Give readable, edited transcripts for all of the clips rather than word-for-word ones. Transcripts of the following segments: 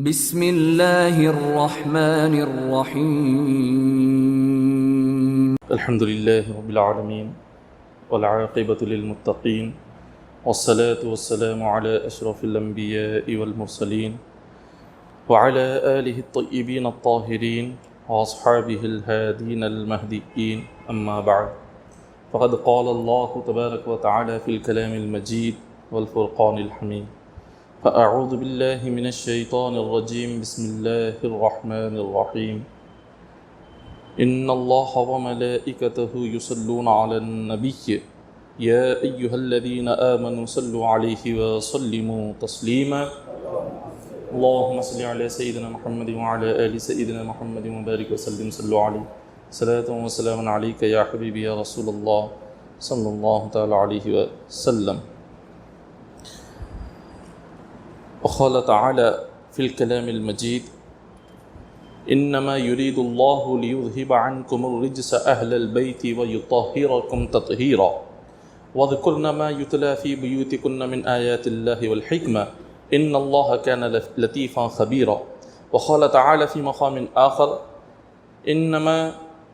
بسم اللہ الرحمن الرحیم الحمد للہ رب العالمین والعاقبۃ للمتقین والصلاة والسلام علی اشرف الانبیاء والمرسلین وعلی آلہ الطیبین الطاہرین واصحابہ الہادین المہدیین اما بعد فقد قال اللہ تبارک وتعالی فی الکلام المجید والفرقان الحمید فاعوذ باللہ من الشیطان الرجیم بسم اللہ الرحمن الرحیم ان اللہ وملائکتہ یصلون علی النبی یا ایہا الذین آمنوا صلوا علیہ وسلموا تسلیما اللہم صل علی سیدنا محمد وعلی آل سیدنا محمد وبارک وسلم صلوا علیہ صلاۃ وسلام علیک یا حبیبی یا رسول اللہ صلی اللہ تعالی علیہ وسلم. وقال تعالى في الكلام المجيد إنما يريد الله ليذهب عنكم الرجس أهل البيت ويطهركم تطهيرا واذكرن ما يتلى في بيوتكن من آيات الله والحكمة إن الله كان لطيفا خبيرا. وقال تعالى في مقام آخر إنما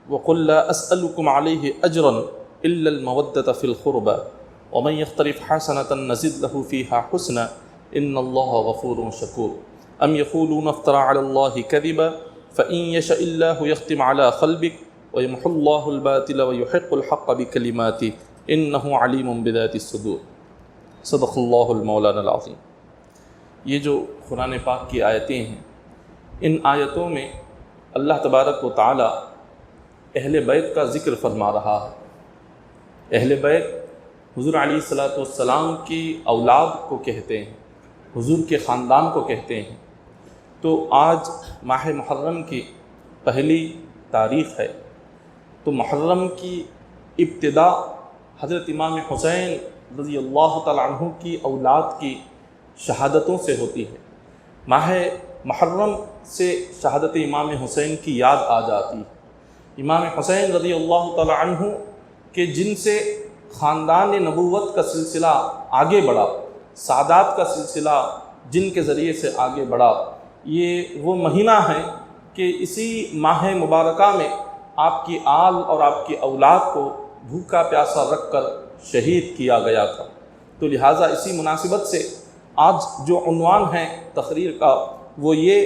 وقل لا أسألكم عليه أجرا إلا المودة في القربى ومن يقترف حسنة نزد له فيها حسنا ان اللہ غفور شکور. ام یقولون افترى على اللہ کذبا فإن یشاء اللہ یختم على قلبک ویمحو اللہ الباطل ویحق الحق بکلماته انہ علیم بذات الصدور. صدق اللہ المولانا العظیم. یہ جو قرآن پاک کی آیتیں ہیں، ان آیتوں میں اللہ تبارک و تعالی اہل بیت کا ذکر فرما رہا ہے. اہل بیت حضور علیہ الصلاۃ والسلام کی اولاد کو کہتے ہیں، حضور کے خاندان کو کہتے ہیں. تو آج ماہ محرم کی پہلی تاریخ ہے، تو محرم کی ابتدا حضرت امام حسین رضی اللہ تعالیٰ عنہ کی اولاد کی شہادتوں سے ہوتی ہے. ماہ محرم سے شہادت امام حسین کی یاد آ جاتی ہے. امام حسین رضی اللہ تعالیٰ عنہ کہ جن سے خاندان نبوت کا سلسلہ آگے بڑھا، سعادات کا سلسلہ جن کے ذریعے سے آگے بڑھا، یہ وہ مہینہ ہے کہ اسی ماہ مبارکہ میں آپ کی آل اور آپ کی اولاد کو بھوکا پیاسا رکھ کر شہید کیا گیا تھا. تو لہٰذا اسی مناسبت سے آج جو عنوان ہے تقریر کا وہ یہ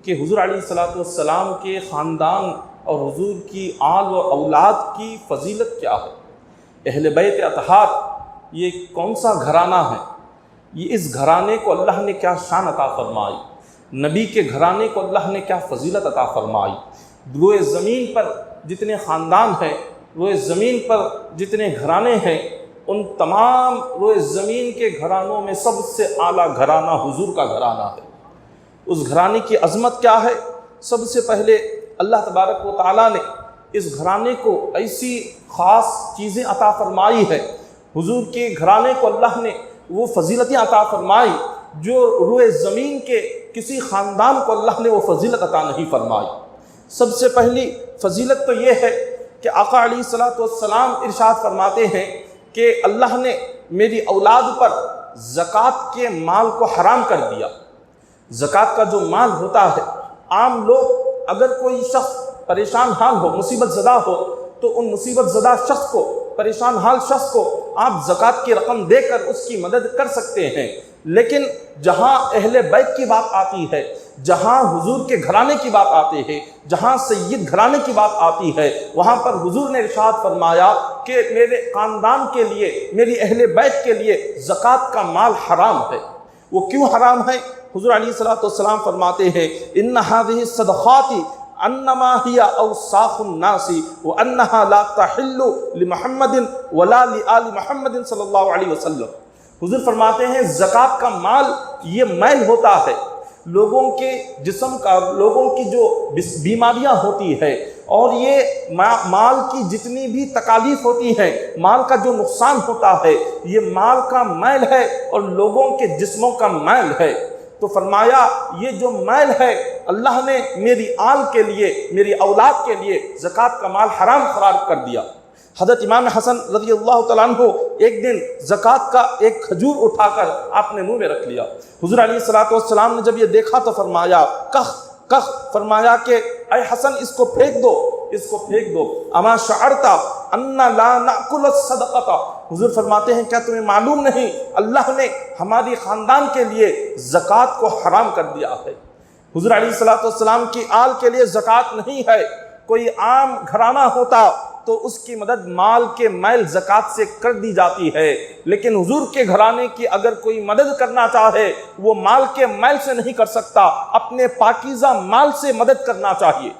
کہ حضور علیہ الصلاۃ والسلام کے خاندان اور حضور کی آل و اولاد کی فضیلت کیا ہے. اہل بیت اطہار یہ کون سا گھرانہ ہے، یہ اس گھرانے کو اللہ نے کیا شان عطا فرمائی، نبی کے گھرانے کو اللہ نے کیا فضیلت عطا فرمائی. روئے زمین پر جتنے خاندان ہیں، روئے زمین پر جتنے گھرانے ہیں، ان تمام روئے زمین کے گھرانوں میں سب سے اعلیٰ گھرانہ حضور کا گھرانہ ہے. اس گھرانے کی عظمت کیا ہے؟ سب سے پہلے اللہ تبارک و تعالیٰ نے اس گھرانے کو ایسی خاص چیزیں عطا فرمائی ہے. حضور کے گھرانے کو اللہ نے وہ فضیلتیں عطا فرمائی جو روئے زمین کے کسی خاندان کو اللہ نے وہ فضیلت عطا نہیں فرمائی. سب سے پہلی فضیلت تو یہ ہے کہ آقا علیہ الصلاۃ والسلام ارشاد فرماتے ہیں کہ اللہ نے میری اولاد پر زکوٰۃ کے مال کو حرام کر دیا. زکوٰۃ کا جو مال ہوتا ہے، عام لوگ اگر کوئی شخص پریشان حال ہو، مصیبت زدہ ہو، تو ان مصیبت زدہ شخص کو، پریشان حال شخص کو آپ زکوٰۃ کی رقم دے کر اس کی مدد کر سکتے ہیں. لیکن جہاں اہل بیت کی بات آتی ہے، جہاں حضور کے گھرانے کی بات آتی ہے، جہاں سید گھرانے کی بات آتی ہے، وہاں پر حضور نے ارشاد فرمایا کہ میرے خاندان کے لیے، میری اہل بیت کے لیے زکوٰۃ کا مال حرام ہے. وہ کیوں حرام ہے؟ حضور علیہ الصلاۃ والسلام فرماتے ہیں ان هذه الصدقات انما هي اوساخ الناس وانها لا تحل لمحمد ولا لآل محمد صلی اللہ علیہ وسلم. حضور فرماتے ہیں زکوٰۃ کا مال یہ میل ہوتا ہے، لوگوں کے جسم کا، لوگوں کی جو بیماریاں ہوتی ہے، اور یہ مال کی جتنی بھی تکالیف ہوتی ہیں، مال کا جو نقصان ہوتا ہے، یہ مال کا میل ہے اور لوگوں کے جسموں کا میل ہے. تو فرمایا یہ جو میل ہے اللہ نے میری آل کے لیے، میری اولاد کے لیے زکوٰۃ کا مال حرام قرار کر دیا. حضرت امام حسن رضی اللہ تعالیٰ عنہ ایک دن زکوٰۃ کا ایک کھجور اٹھا کر آپ نے منہ میں رکھ لیا۔ حضور علیہ الصلوۃ والسلام نے جب یہ دیکھا تو فرمایا کخ کخ، فرمایا کہ اے حسن اس کو پھینک دو، اس کو پھینک دو۔ اما شعرت ان لا ناکل الصدقۃ، حضور فرماتے ہیں کیا تمہیں معلوم نہیں اللہ نے ہماری خاندان کے لیے زکوٰۃ کو حرام کر دیا ہے۔ حضور علیہ الصلوۃ والسلام کی آل کے لیے زکوٰۃ نہیں ہے۔ کوئی عام گھرانہ ہوتا تو اس کی مدد مال کے میل زکوٰۃ سے کر دی جاتی ہے، لیکن حضور کے گھرانے کی اگر کوئی مدد کرنا چاہے وہ مال کے میل سے نہیں کر سکتا، اپنے پاکیزہ مال سے مدد کرنا چاہیے۔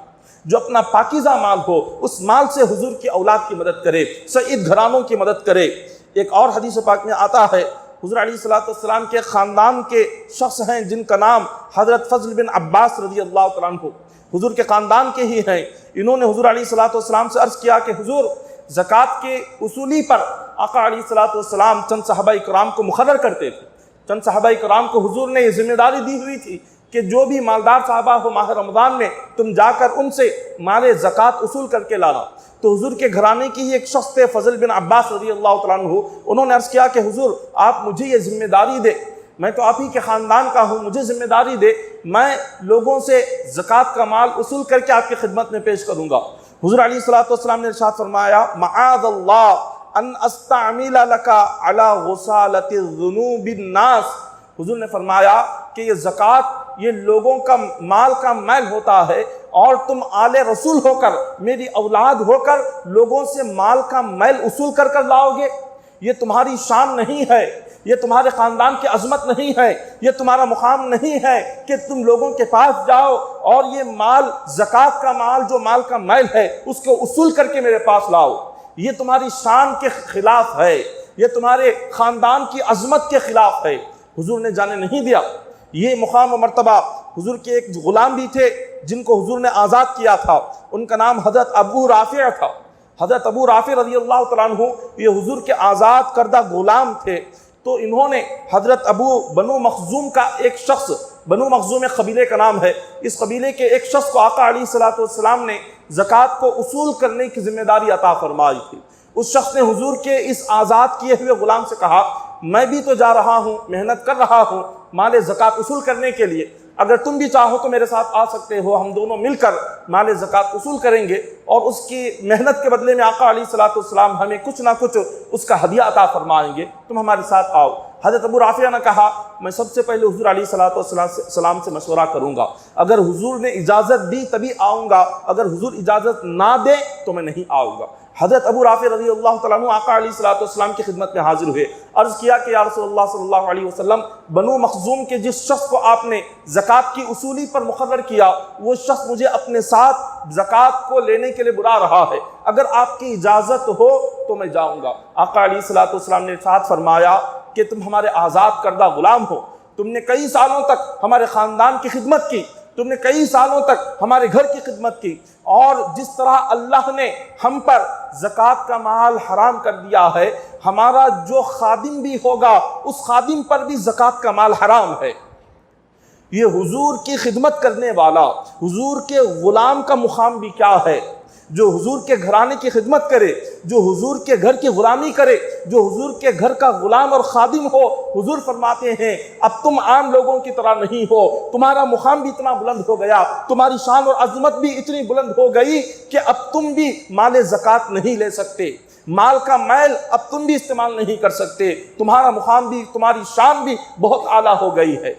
جو اپنا پاکیزہ مال ہو اس مال سے حضور کی اولاد کی مدد کرے، سعید گھرانوں کی مدد کرے۔ ایک اور حدیث پاک میں آتا ہے حضور علیہ الصلوۃ والسلام کے خاندان کے شخص ہیں جن کا نام حضرت فضل بن عباس رضی اللہ تعالیٰ عنہ، حضور کے خاندان کے ہی ہیں۔ انہوں نے حضور علیہ الصلوۃ والسلام سے عرض کیا کہ حضور زکوٰۃ کے اصولی پر آقا علیہ الصلوۃ والسلام چند صحابہ کرام کو مقرر کرتے تھے۔ چند صحابہ کرام کو حضور نے یہ ذمہ داری دی ہوئی تھی کہ جو بھی مالدار صحابہ ہو ماہ رمضان میں تم جا کر ان سے مال زکوٰۃ اصول کر کے لانا۔ تو حضور کے گھرانے کی ہی ایک شخص تھے فضل بن عباس رضی اللہ تعالیٰ عنہ، انہوں نے عرض کیا کہ حضور آپ مجھے یہ ذمہ داری دے، میں تو آپ ہی کے خاندان کا ہوں، مجھے ذمہ داری دے، میں لوگوں سے زکوٰۃ کا مال اصول کر کے آپ کی خدمت میں پیش کروں گا۔ حضور علیہ الصلوۃ والسلام نے ارشاد فرمایا معاذ اللہ ان استعمل لك على غسالۃ الذنوب الناس، حضور نے فرمایا کہ یہ زکوٰۃ یہ لوگوں کا مال کا میل ہوتا ہے اور تم آل رسول ہو کر میری اولاد ہو کر لوگوں سے مال کا میل اصول کر کر لاؤ گے، یہ تمہاری شان نہیں ہے، یہ تمہارے خاندان کی عظمت نہیں ہے، یہ تمہارا مقام نہیں ہے کہ تم لوگوں کے پاس جاؤ اور یہ مال زکوٰۃ کا مال جو مال کا میل ہے اس کو اصول کر کے میرے پاس لاؤ، یہ تمہاری شان کے خلاف ہے، یہ تمہارے خاندان کی عظمت کے خلاف ہے۔ حضور نے جانے نہیں دیا۔ یہ مقام و مرتبہ حضور کے ایک غلام بھی تھے جن کو حضور نے آزاد کیا تھا، ان کا نام حضرت ابو رافع تھا۔ حضرت ابو رافع رضی اللہ تعالیٰ عنہ یہ حضور کے آزاد کردہ غلام تھے، تو انہوں نے حضرت ابو بنو مخزوم کا ایک شخص، بنو مخزوم ایک قبیلے کا نام ہے، اس قبیلے کے ایک شخص کو آقا علیہ الصلوۃ والسلام نے زکوٰۃ کو اصول کرنے کی ذمہ داری عطا فرمائی تھی۔ اس شخص نے حضور کے اس آزاد کیے ہوئے غلام سے کہا میں بھی تو جا رہا ہوں، محنت کر رہا ہوں مال زکوٰۃ اصول کرنے کے لیے، اگر تم بھی چاہو تو میرے ساتھ آ سکتے ہو، ہم دونوں مل کر مال زکوٰۃ اصول کریں گے اور اس کی محنت کے بدلے میں آقا علیہ الصلوۃ والسلام ہمیں کچھ نہ کچھ اس کا ہدیہ عطا فرمائیں گے، تم ہمارے ساتھ آؤ۔ حضرت ابو رافع نے کہا میں سب سے پہلے حضور علیہ الصلوۃ والسلام سے مشورہ کروں گا، اگر حضور نے اجازت دی تبھی آؤں گا، اگر حضور اجازت نہ دے تو میں نہیں آؤں گا۔ حضرت ابو رافع رضی اللہ تعالیٰ عنہ آقا علیہ الصلوۃ والسلام کی خدمت میں حاضر ہوئے، عرض کیا کہ یا رسول اللہ صلی اللہ علیہ وسلم بنو مخزوم کے جس شخص کو آپ نے زکوٰۃ کی اصولی پر مقرر کیا وہ شخص مجھے اپنے ساتھ زکوٰۃ کو لینے کے لیے بلا رہا ہے، اگر آپ کی اجازت ہو تو میں جاؤں گا۔ آقا علیہ الصلوۃ والسلام نے ارشاد فرمایا کہ تم ہمارے آزاد کردہ غلام ہو، تم نے کئی سالوں تک ہمارے خاندان کی خدمت کی، تم نے کئی سالوں تک ہمارے گھر کی خدمت کی، اور جس طرح اللہ نے ہم پر زکوٰۃ کا مال حرام کر دیا ہے، ہمارا جو خادم بھی ہوگا اس خادم پر بھی زکوٰۃ کا مال حرام ہے۔ یہ حضور کی خدمت کرنے والا، حضور کے غلام کا مقام بھی کیا ہے، جو حضور کے گھرانے کی خدمت کرے، جو حضور کے گھر کی غلامی کرے، جو حضور کے گھر کا غلام اور خادم ہو۔ حضور فرماتے ہیں اب تم عام لوگوں کی طرح نہیں ہو، تمہارا مقام بھی اتنا بلند ہو گیا، تمہاری شان اور عظمت بھی اتنی بلند ہو گئی کہ اب تم بھی مال زکوٰۃ نہیں لے سکتے، مال کا میل اب تم بھی استعمال نہیں کر سکتے، تمہارا مقام بھی، تمہاری شان بھی بہت اعلیٰ ہو گئی ہے۔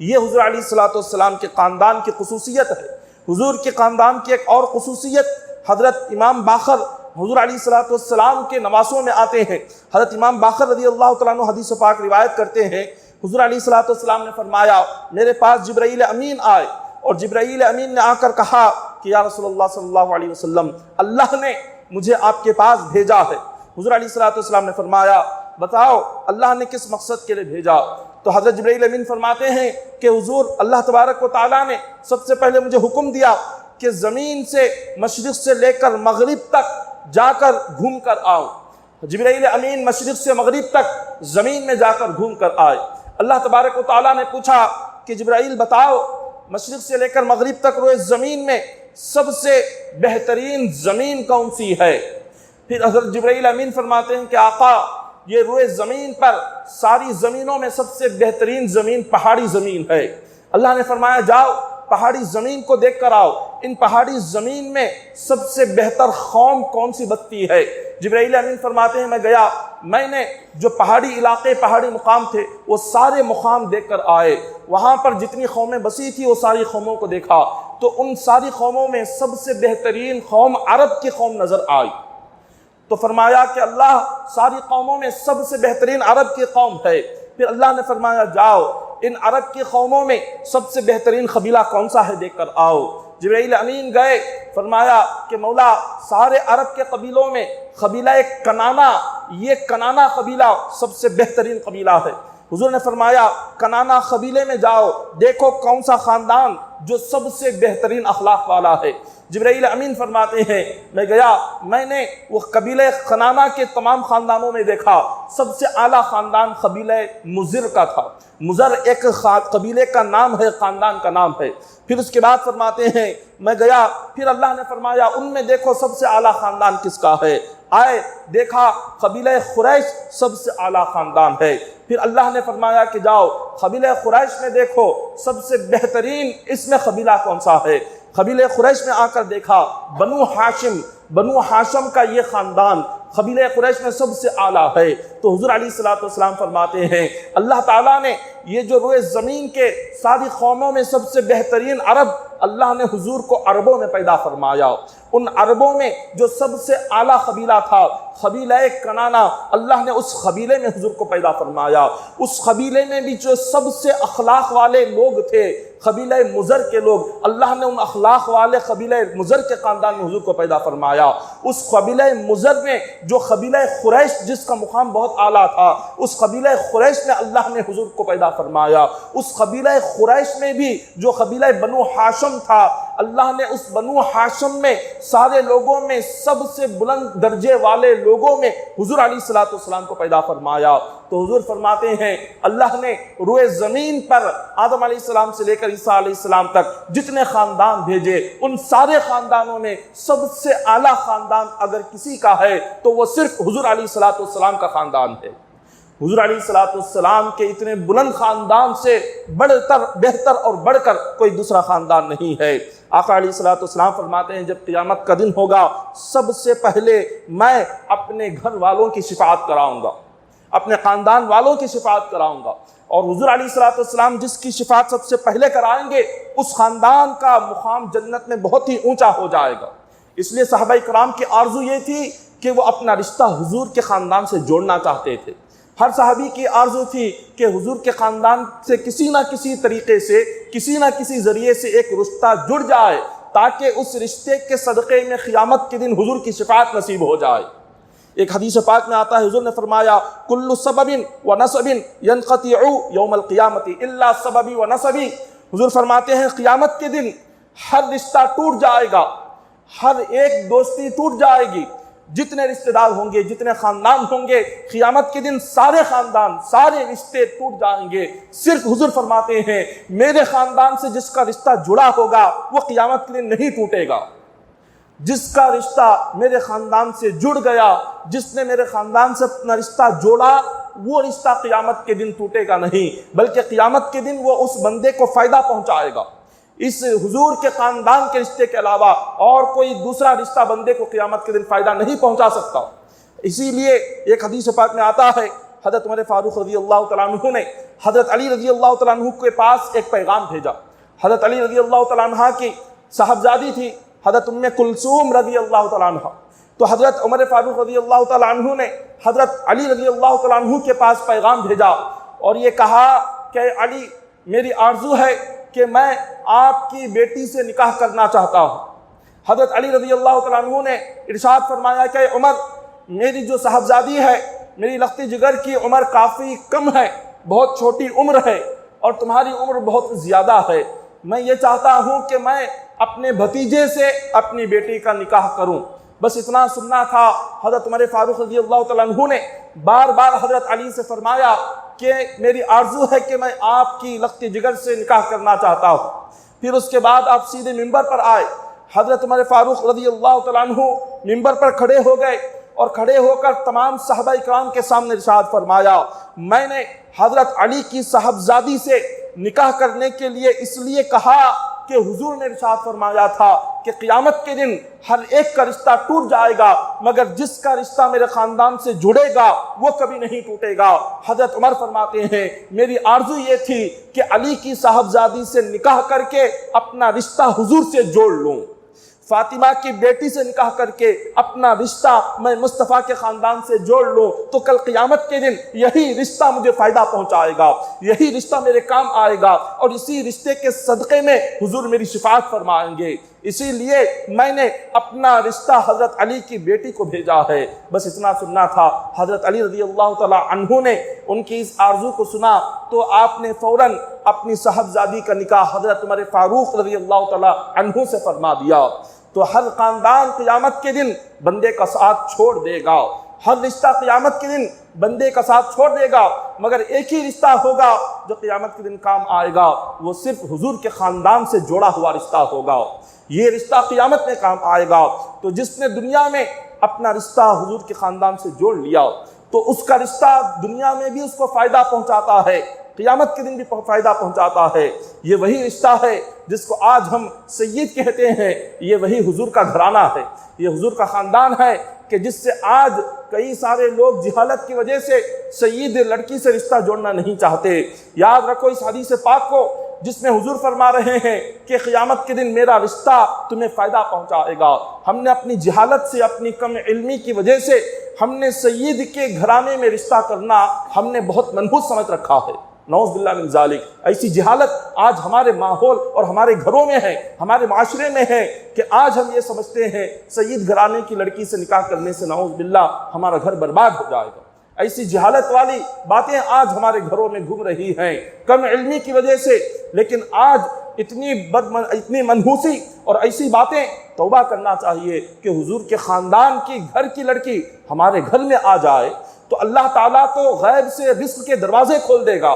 یہ حضور علیہ الصلوۃ والسلام کے خاندان کی خصوصیت ہے۔ حضور کے خاندان کی ایک اور خصوصیت حضرت امام باقر حضور علیہ الصلوۃ والسلام کے نواسوں میں آتے ہیں۔ حضرت امام باقر رضی اللہ تعالیٰ عنہ حدیث پاک روایت کرتے ہیں، حضور علیہ الصلوۃ والسلام نے فرمایا میرے پاس جبرائیل امین آئے اور جبرائیل امین نے آ کر کہا کہ یا رسول اللہ صلی اللہ علیہ وسلم اللہ نے مجھے آپ کے پاس بھیجا ہے۔ حضور علیہ الصلوۃ والسلام نے فرمایا بتاؤ اللہ نے کس مقصد کے لیے بھیجا؟ تو حضرت جبرائیل امین فرماتے ہیں کہ حضور اللہ تبارک و تعالیٰ نے سب سے پہلے مجھے حکم دیا کہ زمین سے مشرق سے لے کر مغرب تک جا کر گھوم کر آؤ۔ جبرائیل امین مشرق سے مغرب تک زمین میں جا کر گھوم کر آئے۔ اللہ تبارک و تعالیٰ نے پوچھا کہ جبرائیل بتاؤ مشرق سے لے کر مغرب تک روئے زمین میں سب سے بہترین زمین کون سی ہے؟ پھر حضرت جبرائیل امین فرماتے ہیں کہ آقا یہ روئے زمین پر ساری زمینوں میں سب سے بہترین زمین پہاڑی زمین ہے۔ اللہ نے فرمایا جاؤ پہاڑی زمین کو دیکھ کر آؤ، ان پہاڑی زمین میں سب سے بہتر قوم کون سی بستی ہے؟ جبرائیل امین فرماتے ہیں میں گیا، میں نے جو پہاڑی علاقے پہاڑی مقام تھے وہ سارے مقام دیکھ کر آئے، وہاں پر جتنی قومیں بسی تھی وہ ساری قوموں کو دیکھا، تو ان ساری قوموں میں سب سے بہترین قوم عرب کی قوم نظر آئی۔ تو فرمایا کہ اللہ ساری قوموں میں سب سے بہترین عرب کی قوم ہے۔ پھر اللہ نے فرمایا جاؤ ان عرب کی قوموں میں سب سے بہترین قبیلہ کون سا ہے دیکھ کر آؤ۔ جبرائیل امین گئے، فرمایا کہ مولا سارے عرب کے قبیلوں میں قبیلہ کنانا، یہ کنانا قبیلہ سب سے بہترین قبیلہ ہے۔ حضور نے فرمایا کنانا قبیلے میں جاؤ، دیکھو کون سا خاندان جو سب سے بہترین اخلاق والا ہے۔ جبرائیل امین فرماتے ہیں میں گیا، میں نے وہ قبیلہ کنانا کے تمام خاندانوں میں دیکھا، سب سے اعلیٰ خاندان قبیلہ مزر کا تھا۔ مزر ایک قبیلے کا نام ہے، خاندان کا نام ہے۔ پھر اس کے بعد فرماتے ہیں میں گیا، پھر اللہ نے فرمایا ان میں دیکھو سب سے اعلیٰ خاندان کس کا ہے؟ آئے دیکھا قبیلہ قریش سب سے اعلیٰ خاندان ہے۔ پھر اللہ نے فرمایا کہ جاؤ قبیلہ قریش میں دیکھو سب سے بہترین اس میں قبیلہ کون سا ہے؟ قبیلہ قریش میں آ کر دیکھا بنو ہاشم، بنو ہاشم کا یہ خاندان قبیلہ قریش میں سب سے اعلیٰ ہے۔ تو حضور علیہ السلام فرماتے ہیں اللہ تعالیٰ نے یہ جو روئے زمین کے ساری قوموں میں سب سے بہترین عرب، اللہ نے حضور کو عربوں میں پیدا فرمایا۔ ان عربوں میں جو سب سے اعلیٰ قبیلہ تھا قبیلہ کنانا، اللہ نے اس قبیلے میں حضور کو پیدا فرمایا۔ اس قبیلے میں بھی جو سب سے اخلاق والے لوگ تھے قبیلہ مزر کے لوگ، اللہ نے ان اخلاق والے قبیلہ مزر کے خاندان میں حضور کو پیدا فرمایا۔ اس قبیلہ مزر میں جو قبیلہ قریش جس کا مقام بہت اعلیٰ تھا، اس قبیلہ قریش میں اللہ نے حضور کو پیدا فرمایا۔ اس قبیلہ قریش میں بھی جو قبیلہ بنو ہاشم تھا، اللہ نے اس بنو ہاشم میں سارے لوگوں میں سب سے بلند درجے والے لوگوں میں حضور علیہ السلام کو پیدا فرمایا۔ تو حضور فرماتے ہیں اللہ نے روئے زمین پر آدم علیہ السلام سے لے کر عیسیٰ علیہ السلام تک جتنے خاندان بھیجے، ان سارے خاندانوں میں سب سے اعلیٰ خاندان اگر کسی کا ہے تو وہ صرف حضور علیہ السلام کا خاندان ہے۔ حضور علیہ السلام کے اتنے بلند خاندان سے بہتر اور بڑھ کر کوئی دوسرا خاندان نہیں ہے۔ آقا علیہ السلام فرماتے ہیں جب قیامت کا دن ہوگا سب سے پہلے میں اپنے گھر والوں کی شفاعت کراؤں گا، اپنے خاندان والوں کی شفاعت کراؤں گا، اور حضور علیہ السلام جس کی شفاعت سب سے پہلے کرائیں گے اس خاندان کا مقام جنت میں بہت ہی اونچا ہو جائے گا۔ اس لیے صحابہ کرام کی آرزو یہ تھی کہ وہ اپنا رشتہ حضور کے خاندان سے جوڑنا چاہتے تھے۔ ہر صحابی کی آرزو تھی کہ حضور کے خاندان سے کسی نہ کسی طریقے سے، کسی نہ کسی ذریعے سے ایک رشتہ جڑ جائے تاکہ اس رشتے کے صدقے میں قیامت کے دن حضور کی شفاعت نصیب ہو جائے۔ ایک حدیث پاک میں آتا ہے حضور نے فرمایا کل سبب ونسب ينقطع یوم القیامت الا سببی ونسبی۔ حضور فرماتے ہیں قیامت کے دن ہر رشتہ ٹوٹ جائے گا، ہر ایک دوستی ٹوٹ جائے گی، جتنے رشتہ دار ہوں گے، جتنے خاندان ہوں گے، قیامت کے دن سارے خاندان، سارے رشتے ٹوٹ جائیں گے۔ صرف حضور فرماتے ہیں میرے خاندان سے جس کا رشتہ جڑا ہوگا وہ قیامت کے دن نہیں ٹوٹے گا۔ جس کا رشتہ میرے خاندان سے جڑ گیا، جس نے میرے خاندان سے اپنا رشتہ جوڑا، وہ رشتہ قیامت کے دن ٹوٹے گا نہیں، بلکہ قیامت کے دن وہ اس بندے کو فائدہ پہنچائے گا۔ اس حضور کے خاندان کے رشتے کے علاوہ اور کوئی دوسرا رشتہ بندے کو قیامت کے دن فائدہ نہیں پہنچا سکتا۔ اسی لیے ایک حدیث پاک میں آتا ہے حضرت عمر فاروق رضی اللہ تعالیٰ عنہ نے حضرت علی رضی اللہ تعالیٰ عنہ کے پاس ایک پیغام بھیجا۔ حضرت علی رضی اللہ تعالیٰ عنہ کی صاحبزادی تھی حضرت ام کلثوم رضی اللہ تعالیٰ عنہ، تو حضرت عمر فاروق رضی اللہ تعالیٰ عنہ نے حضرت علی رضی اللہ تعالیٰ عنہ کے پاس پیغام بھیجا اور یہ کہا کہ علی میری آرزو ہے کہ میں آپ کی بیٹی سے نکاح کرنا چاہتا ہوں۔ حضرت علی رضی اللہ تعالیٰ عنہ نے ارشاد فرمایا کہ عمر میری جو صاحبزادی ہے، میری لختی جگر کی عمر کافی کم ہے، بہت چھوٹی عمر ہے اور تمہاری عمر بہت زیادہ ہے، میں یہ چاہتا ہوں کہ میں اپنے بھتیجے سے اپنی بیٹی کا نکاح کروں۔ بس اتنا سننا تھا، حضرت عمر فاروق رضی اللہ تعالیٰ عنہ نے بار بار حضرت علی سے فرمایا کہ میری آرزو ہے کہ میں آپ کی لختی جگر سے نکاح کرنا چاہتا ہوں۔ پھر اس کے بعد آپ سیدھے منبر پر آئے، حضرت عمر فاروق رضی اللہ تعالیٰ عنہ منبر پر کھڑے ہو گئے اور کھڑے ہو کر تمام صحابہ اکرام کے سامنے ارشاد فرمایا، میں نے حضرت علی کی صاحبزادی سے نکاح کرنے کے لیے اس لیے کہا کہ حضور نے ارشاد فرمایا تھا کہ قیامت کے دن ہر ایک کا رشتہ ٹوٹ جائے گا مگر جس کا رشتہ میرے خاندان سے جڑے گا وہ کبھی نہیں ٹوٹے گا۔ حضرت عمر فرماتے ہیں میری آرزو یہ تھی کہ علی کی صاحبزادی سے نکاح کر کے اپنا رشتہ حضور سے جوڑ لوں، فاطمہ کی بیٹی سے نکاح کر کے اپنا رشتہ میں مصطفیٰ کے خاندان سے جوڑ لوں تو کل قیامت کے دن یہی رشتہ مجھے فائدہ پہنچائے گا، یہی رشتہ میرے کام آئے گا اور اسی رشتے کے صدقے میں حضور میری شفاعت فرمائیں گے۔ اسی لیے میں نے اپنا رشتہ حضرت علی کی بیٹی کو بھیجا ہے۔ بس اتنا سننا تھا۔ حضرت علی رضی اللہ تعالی عنہ نے ان کی اس آرزو کو سنا تو آپ نے فوراً اپنی صاحبزادی کا نکاح حضرت عمر فاروق رضی اللہ تعالی عنہ سے فرما دیا۔ تو ہر خاندان قیامت کے دن بندے کا ساتھ چھوڑ دے گا، ہر رشتہ قیامت کے دن بندے کا ساتھ چھوڑ دے گا مگر ایک ہی رشتہ ہوگا جو قیامت کے دن کام آئے گا، وہ صرف حضور کے خاندان سے جوڑا ہوا رشتہ ہوگا، یہ رشتہ قیامت میں کام آئے گا۔ تو جس نے دنیا میں اپنا رشتہ حضور کے خاندان سے جوڑ لیا تو اس کا رشتہ دنیا میں بھی اس کو فائدہ پہنچاتا ہے، قیامت کے دن بھی فائدہ پہنچاتا ہے۔ یہ وہی رشتہ ہے جس کو آج ہم سید کہتے ہیں، یہ وہی حضور کا گھرانہ ہے، یہ حضور کا خاندان ہے کہ جس سے آج کئی سارے لوگ جہالت کی وجہ سے سید لڑکی سے رشتہ جوڑنا نہیں چاہتے۔ یاد رکھو اس حدیث پاک کو جس میں حضور فرما رہے ہیں کہ قیامت کے دن میرا رشتہ تمہیں فائدہ پہنچائے گا۔ ہم نے اپنی جہالت سے، اپنی کم علمی کی وجہ سے ہم نے سید کے گھرانے میں رشتہ کرنا ہم نے بہت منحوس سمجھ رکھا ہے، نعوذ باللہ من ذالک۔ ایسی جہالت آج ہمارے ماحول اور ہمارے گھروں میں ہے، ہمارے معاشرے میں ہے کہ آج ہم یہ سمجھتے ہیں سید گھرانے کی لڑکی سے نکاح کرنے سے نعوذ باللہ ہمارا گھر برباد ہو جائے گا۔ ایسی جہالت والی باتیں آج ہمارے گھروں میں گھوم رہی ہیں کم علمی کی وجہ سے، لیکن آج اتنی منحوسی اور ایسی باتیں، توبہ کرنا چاہیے کہ حضور کے خاندان کی گھر کی لڑکی ہمارے گھر میں آ جائے تو اللہ تعالیٰ تو غیب سے رزق کے دروازے کھول دے گا،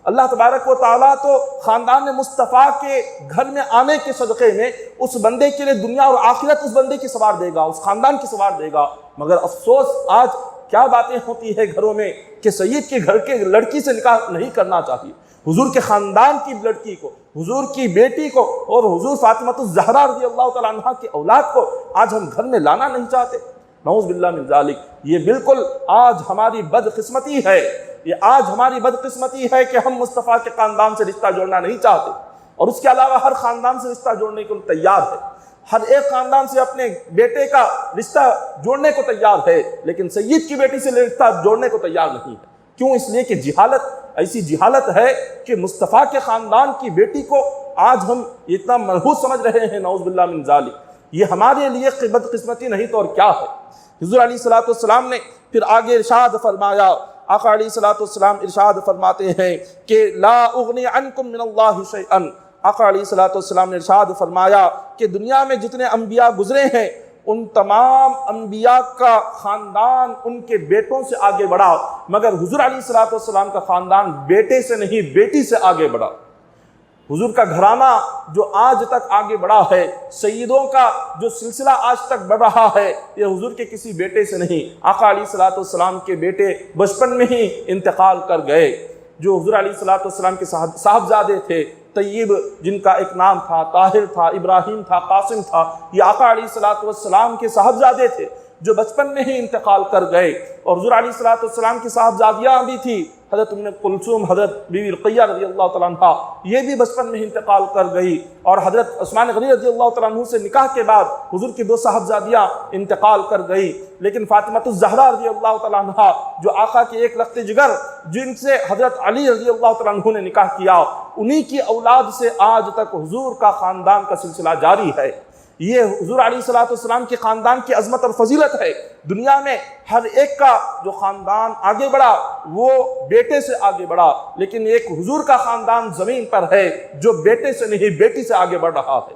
اللہ تبارک و تعالیٰ تو خاندان مصطفیٰ کے گھر میں آنے کے صدقے میں اس بندے کے لیے دنیا اور آخرت اس بندے کی سنوار دے گا، اس خاندان کی سنوار دے گا۔ مگر افسوس آج کیا باتیں ہوتی ہے گھروں میں کہ سید کے گھر کے لڑکی سے نکاح نہیں کرنا چاہیے، حضور کے خاندان کی لڑکی کو، حضور کی بیٹی کو اور حضور فاطمۃ الزہرا رضی اللہ تعالیٰ عنہا کی اولاد کو آج ہم گھر میں لانا نہیں چاہتے، نعوذ باللہ من ذالک۔ یہ بالکل آج ہماری بدقسمتی ہے، یہ آج ہماری بدقسمتی ہے کہ ہم مصطفیٰ کے خاندان سے رشتہ جوڑنا نہیں چاہتے، اور اس کے علاوہ ہر خاندان سے رشتہ جوڑنے کو تیار ہے، ہر ایک خاندان سے اپنے بیٹے کا رشتہ جوڑنے کو تیار ہے، لیکن سید کی بیٹی سے رشتہ جوڑنے کو تیار نہیں ہے۔ کیوں؟ اس لیے کہ جہالت، ایسی جہالت ہے کہ مصطفیٰ کے خاندان کی بیٹی کو آج ہم اتنا منحوس سمجھ رہے ہیں، نعوذ باللہ من ذالک۔ یہ ہمارے لیے بدقسمتی نہیں تو اور کیا ہے۔ حضور علیہ الصلوۃ والسلام نے پھر آگے ارشاد فرمایا، آقا علیہ الصلوۃ والسلام ارشاد فرماتے ہیں کہ لا اغنی عنکم من اللہ شیئا، آقا علیہ الصلوۃ والسلام نے ارشاد فرمایا کہ دنیا میں جتنے انبیاء گزرے ہیں ان تمام انبیاء کا خاندان ان کے بیٹوں سے آگے بڑھا، مگر حضور علیہ الصلوۃ والسلام کا خاندان بیٹے سے نہیں بیٹی سے آگے بڑھا۔ حضور کا گھرانہ جو آج تک آگے بڑھا ہے، سیدوں کا جو سلسلہ آج تک بڑھ رہا ہے، یہ حضور کے کسی بیٹے سے نہیں۔ آقا علیہ الصلوۃ والسلام کے بیٹے بچپن میں ہی انتقال کر گئے، جو حضور علیہ الصلوۃ والسلام کے صاحبزادے تھے، طیب جن کا ایک نام تھا، طاہر تھا، ابراہیم تھا، قاسم تھا، یہ آقا علیہ الصلوۃ والسلام کے صاحبزادے تھے جو بچپن میں ہی انتقال کر گئے۔ اور حضور علیہ الصلوۃ والسلام کی صاحبزادیاں بھی تھی، حضرت ام کلثوم، حضرت بی بی رقیہ رضی اللہ تعالیٰ عنہ، یہ بھی بچپن میں انتقال کر گئی۔ اور حضرت عثمان غنی رضی اللہ تعالیٰ عنہ سے نکاح کے بعد حضور کی دو صاحبزادیاں انتقال کر گئی، لیکن فاطمۃ الزہرا رضی اللہ تعالیٰ عنہ جو آقا کے ایک لخت جگر، جن سے حضرت علی رضی اللہ تعالیٰ عنہ نے نکاح کیا، انہی کی اولاد سے آج تک حضور کا خاندان کا سلسلہ جاری ہے۔ یہ حضور علیہ الصلوۃ والسلام کے خاندان کی عظمت اور فضیلت ہے۔ دنیا میں ہر ایک کا جو خاندان آگے بڑھا وہ بیٹے سے آگے بڑھا، لیکن ایک حضور کا خاندان زمین پر ہے جو بیٹے سے نہیں بیٹی سے آگے بڑھ رہا ہے،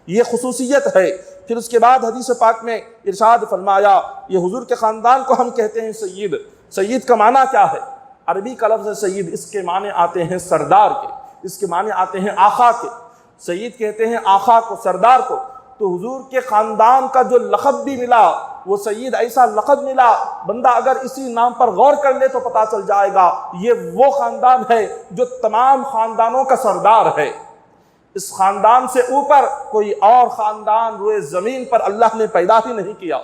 یہ خصوصیت ہے۔ پھر اس کے بعد حدیث پاک میں ارشاد فرمایا، یہ حضور کے خاندان کو ہم کہتے ہیں سید۔ سید کا معنی کیا ہے؟ عربی کا لفظ ہے سید، اس کے معنی آتے ہیں سردار کے، اس کے معنی آتے ہیں آقا کے۔ سید کہتے ہیں آقا کو، سردار کو۔ تو حضور کے خاندان کا جو لقب بھی ملا وہ سید ایسا لقب ملا، بندہ اگر اسی نام پر غور کر لے تو پتہ چل جائے گا یہ وہ خاندان ہے جو تمام خاندانوں کا سردار ہے۔ اس خاندان سے اوپر کوئی اور خاندان روئے زمین پر اللہ نے پیدا ہی نہیں کیا۔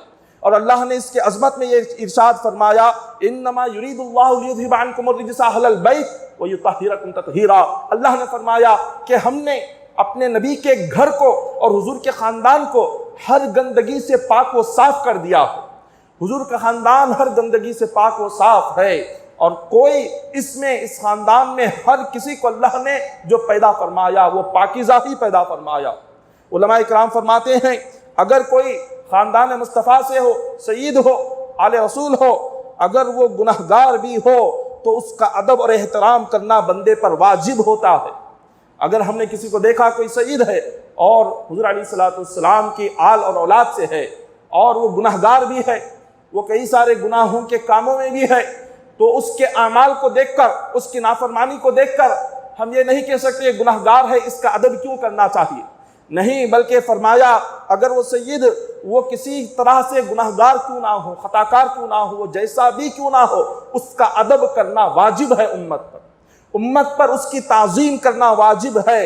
اور اللہ نے اس کے عظمت میں یہ ارشاد فرمایا، انما یرید اللہ لیذھب عنکم الرجس اہل البیت ویطہرکم تطہیرا۔ اللہ نے فرمایا کہ ہم نے اپنے نبی کے گھر کو اور حضور کے خاندان کو ہر گندگی سے پاک و صاف کر دیا۔ حضور کا خاندان ہر گندگی سے پاک و صاف ہے، اور کوئی اس خاندان میں ہر کسی کو اللہ نے جو پیدا فرمایا وہ پاکیزہ ہی پیدا فرمایا۔ علماء کرام فرماتے ہیں اگر کوئی خاندان مصطفیٰ سے ہو، سید ہو، آل رسول ہو، اگر وہ گنہگار بھی ہو تو اس کا ادب اور احترام کرنا بندے پر واجب ہوتا ہے۔ اگر ہم نے کسی کو دیکھا کوئی سید ہے اور حضور علیہ الصلوۃ والسلام کی آل اور اولاد سے ہے اور وہ گنہگار بھی ہے، وہ کئی سارے گناہوں کے کاموں میں بھی ہے، تو اس کے اعمال کو دیکھ کر، اس کی نافرمانی کو دیکھ کر ہم یہ نہیں کہہ سکتے یہ گنہگار ہے، اس کا ادب کیوں کرنا چاہیے، نہیں، بلکہ فرمایا اگر وہ سید وہ کسی طرح سے گنہگار کیوں نہ ہو، خطاکار کیوں نہ ہو، وہ جیسا بھی کیوں نہ ہو، اس کا ادب کرنا واجب ہے امت پر اس کی تعظیم کرنا واجب ہے۔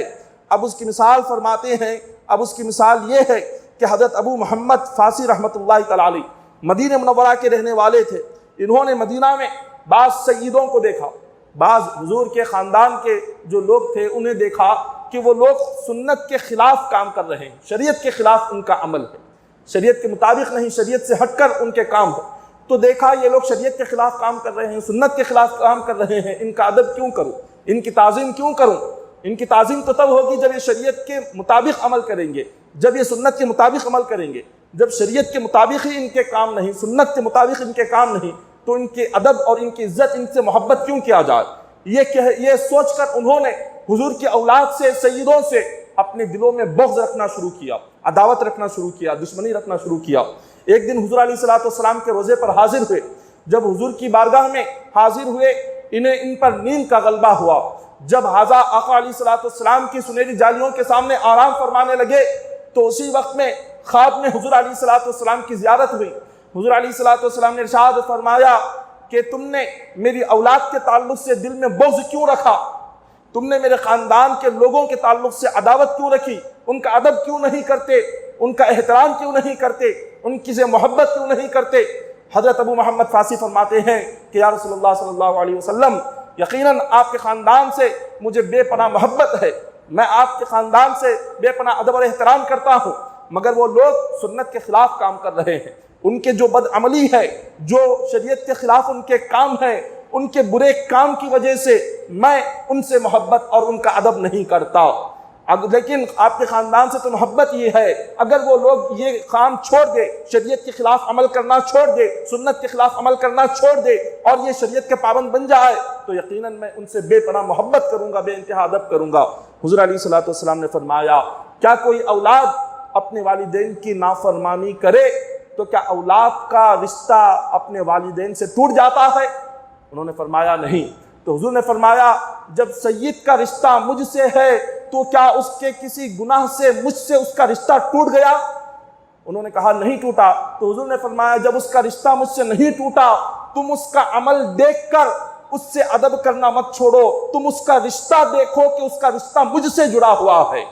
اب اس کی مثال فرماتے ہیں، اب اس کی مثال یہ ہے کہ حضرت ابو محمد فاسی رحمۃ اللہ تعالی علیہ مدینہ منورہ کے رہنے والے تھے۔ انہوں نے مدینہ میں بعض سیدوں کو دیکھا، بعض حضور کے خاندان کے جو لوگ تھے انہیں دیکھا کہ وہ لوگ سنت کے خلاف کام کر رہے ہیں، شریعت کے خلاف ان کا عمل ہے، شریعت کے مطابق نہیں، شریعت سے ہٹ کر ان کے کام ہے۔ تو دیکھا یہ لوگ شریعت کے خلاف کام کر رہے ہیں، سنت کے خلاف کام کر رہے ہیں، ان کا ادب کیوں کروں، ان کی تعظیم کیوں کروں؟ ان کی تعظیم تو تب ہوگی جب یہ شریعت کے مطابق عمل کریں گے، جب یہ سنت کے مطابق عمل کریں گے۔ جب شریعت کے مطابق ہی ان کے کام نہیں، سنت کے مطابق ان کے کام نہیں، تو ان کے ادب اور ان کی عزت، ان سے محبت کیوں کیا جائے؟ یہ سوچ کر انہوں نے حضور کی اولاد سے، سیدوں سے اپنے دلوں میں بغض رکھنا شروع کیا، عداوت رکھنا شروع کیا، دشمنی رکھنا شروع کیا۔ ایک دن حضور علیہ الصلوۃ والسلام کے روضے پر حاضر ہوئے، جب حضور کی بارگاہ میں حاضر ہوئے ان پر نیند کا غلبہ ہوا۔ جب حاضر آقا علیہ الصلوۃ والسلام کی سنہری جالیوں کے سامنے آرام فرمانے لگے تو اسی وقت میں خواب میں حضور علیہ الصلوۃ والسلام کی زیارت ہوئی۔ حضور علیہ الصلوۃ والسلام نے ارشاد فرمایا کہ تم نے میری اولاد کے تعلق سے دل میں بغض کیوں رکھا؟ تم نے میرے خاندان کے لوگوں کے تعلق سے عداوت کیوں رکھی؟ ان کا ادب کیوں نہیں کرتے؟ ان کا احترام کیوں نہیں کرتے؟ ان کی سے محبت کیوں نہیں کرتے؟ حضرت ابو محمد فاسی فرماتے ہیں کہ یا رسول اللہ صلی اللہ علیہ وسلم، یقیناً آپ کے خاندان سے مجھے بے پناہ محبت ہے، میں آپ کے خاندان سے بے پناہ ادب اور احترام کرتا ہوں، مگر وہ لوگ سنت کے خلاف کام کر رہے ہیں، ان کے جو بدعملی ہے، جو شریعت کے خلاف ان کے کام ہیں، ان کے برے کام کی وجہ سے میں ان سے محبت اور ان کا ادب نہیں کرتا۔ لیکن آپ کے خاندان سے تو محبت یہ ہے، اگر وہ لوگ یہ کام چھوڑ دے، شریعت کے خلاف عمل کرنا چھوڑ دے، سنت کے خلاف عمل کرنا چھوڑ دے اور یہ شریعت کے پابند بن جائے تو یقیناً میں ان سے بے پناہ محبت کروں گا، بے انتہا ادب کروں گا۔ حضور علیہ الصلوۃ والسلام نے فرمایا کیا کوئی اولاد اپنے والدین کی نافرمانی کرے تو کیا اولاد کا رشتہ اپنے والدین سے ٹوٹ جاتا ہے؟ انہوں نے فرمایا نہیں۔ تو حضور نے فرمایا جب سید کا رشتہ مجھ سے ہے تو کیا اس کے کسی گناہ سے مجھ سے اس کا رشتہ ٹوٹ گیا؟ انہوں نے کہا نہیں ٹوٹا۔ تو حضور نے فرمایا جب اس کا رشتہ مجھ سے نہیں ٹوٹا، تم اس کا عمل دیکھ کر اس سے ادب کرنا مت چھوڑو، تم اس کا رشتہ دیکھو کہ اس کا رشتہ مجھ سے جڑا ہوا ہے،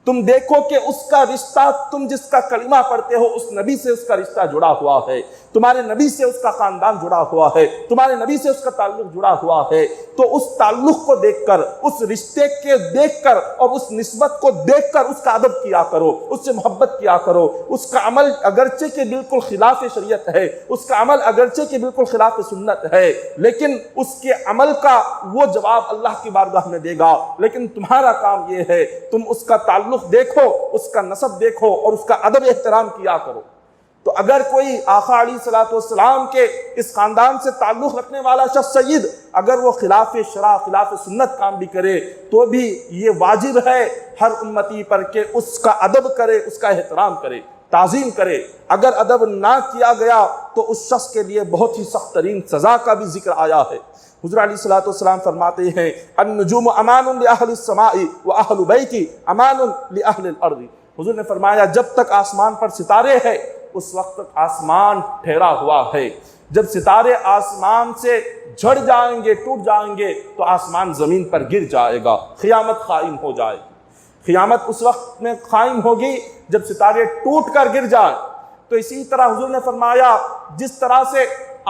تم دیکھو کہ اس کا رشتہ، تم جس کا کلمہ پڑھتے ہو اس نبی سے اس کا رشتہ جڑا ہوا ہے، تمہارے نبی سے اس کا خاندان جڑا ہوا ہے، تمہارے نبی سے اس کا تعلق جڑا ہوا ہے، تو اس تعلق کو دیکھ کر، اس رشتے کے دیکھ کر اور اس نسبت کو دیکھ کر اس کا ادب کیا کرو، اس سے محبت کیا کرو۔ اس کا عمل اگرچہ کہ بالکل خلاف شریعت ہے، اس کا عمل اگرچہ کہ بالکل خلاف سنت ہے، لیکن اس کے عمل کا وہ جواب اللہ کی بارگاہ میں دے گا، لیکن تمہارا کام یہ ہے تم اس کا تعلق دیکھو، اس کا نسب دیکھو اور اس کا ادب احترام کیا کرو۔ تو اگر کوئی آقا علیہ الصلوۃ والسلام کے اس خاندان سے تعلق رکھنے والا شخص سید اگر وہ خلاف شرع، خلاف سنت کام بھی کرے تو بھی یہ واجب ہے ہر امتی پر کہ اس کا ادب کرے، اس کا احترام کرے، تعظیم کرے۔ اگر ادب نہ کیا گیا تو اس شخص کے لیے بہت ہی سخت ترین سزا کا بھی ذکر آیا ہے۔ حضور علیہ الصلوۃ والسلام فرماتے ہیں النجوم امان لاہل السماء واہل بیتی امان لاہل الارض۔ حضور نے فرمایا جب تک آسمان پر ستارے ہیں اس وقت تک آسمان ٹھہرا ہوا ہے۔ جب ستارے آسمان سے جھڑ جائیں گے، ٹوٹ جائیں گے، تو آسمان زمین پر گر جائے گا، قیامت قائم ہو جائے گی۔ قیامت اس وقت میں قائم ہوگی جب ستارے ٹوٹ کر گر جائیں۔ تو اسی طرح حضور نے فرمایا جس طرح سے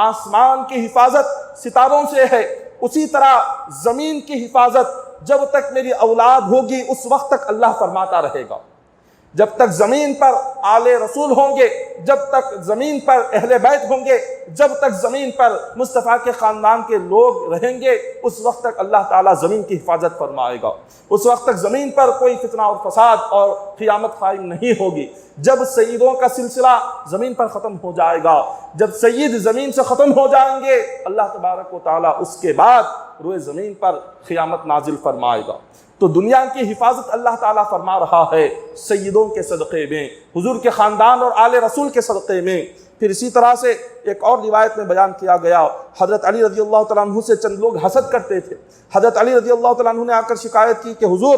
آسمان کی حفاظت ستاروں سے ہے، اسی طرح زمین کی حفاظت جب تک میری اولاد ہوگی اس وقت تک اللہ فرماتا رہے گا۔ جب تک زمین پر آل رسول ہوں گے، جب تک زمین پر اہل بیت ہوں گے، جب تک زمین پر مصطفیٰ کے خاندان کے لوگ رہیں گے، اس وقت تک اللہ تعالیٰ زمین کی حفاظت فرمائے گا۔ اس وقت تک زمین پر کوئی فتنہ اور فساد اور قیامت قائم نہیں ہوگی۔ جب سیدوں کا سلسلہ زمین پر ختم ہو جائے گا، جب سید زمین سے ختم ہو جائیں گے، اللہ تبارک و تعالیٰ اس کے بعد روئے زمین پر قیامت نازل فرمائے گا۔ تو دنیا کی حفاظت اللہ تعالیٰ فرما رہا ہے سیدوں کے صدقے میں، حضور کے خاندان اور آل رسول کے صدقے میں۔ پھر اسی طرح سے ایک اور روایت میں بیان کیا گیا، حضرت علی رضی اللہ تعالیٰ عنہ سے چند لوگ حسد کرتے تھے۔ حضرت علی رضی اللہ تعالیٰ عنہ نے آ کر شکایت کی کہ حضور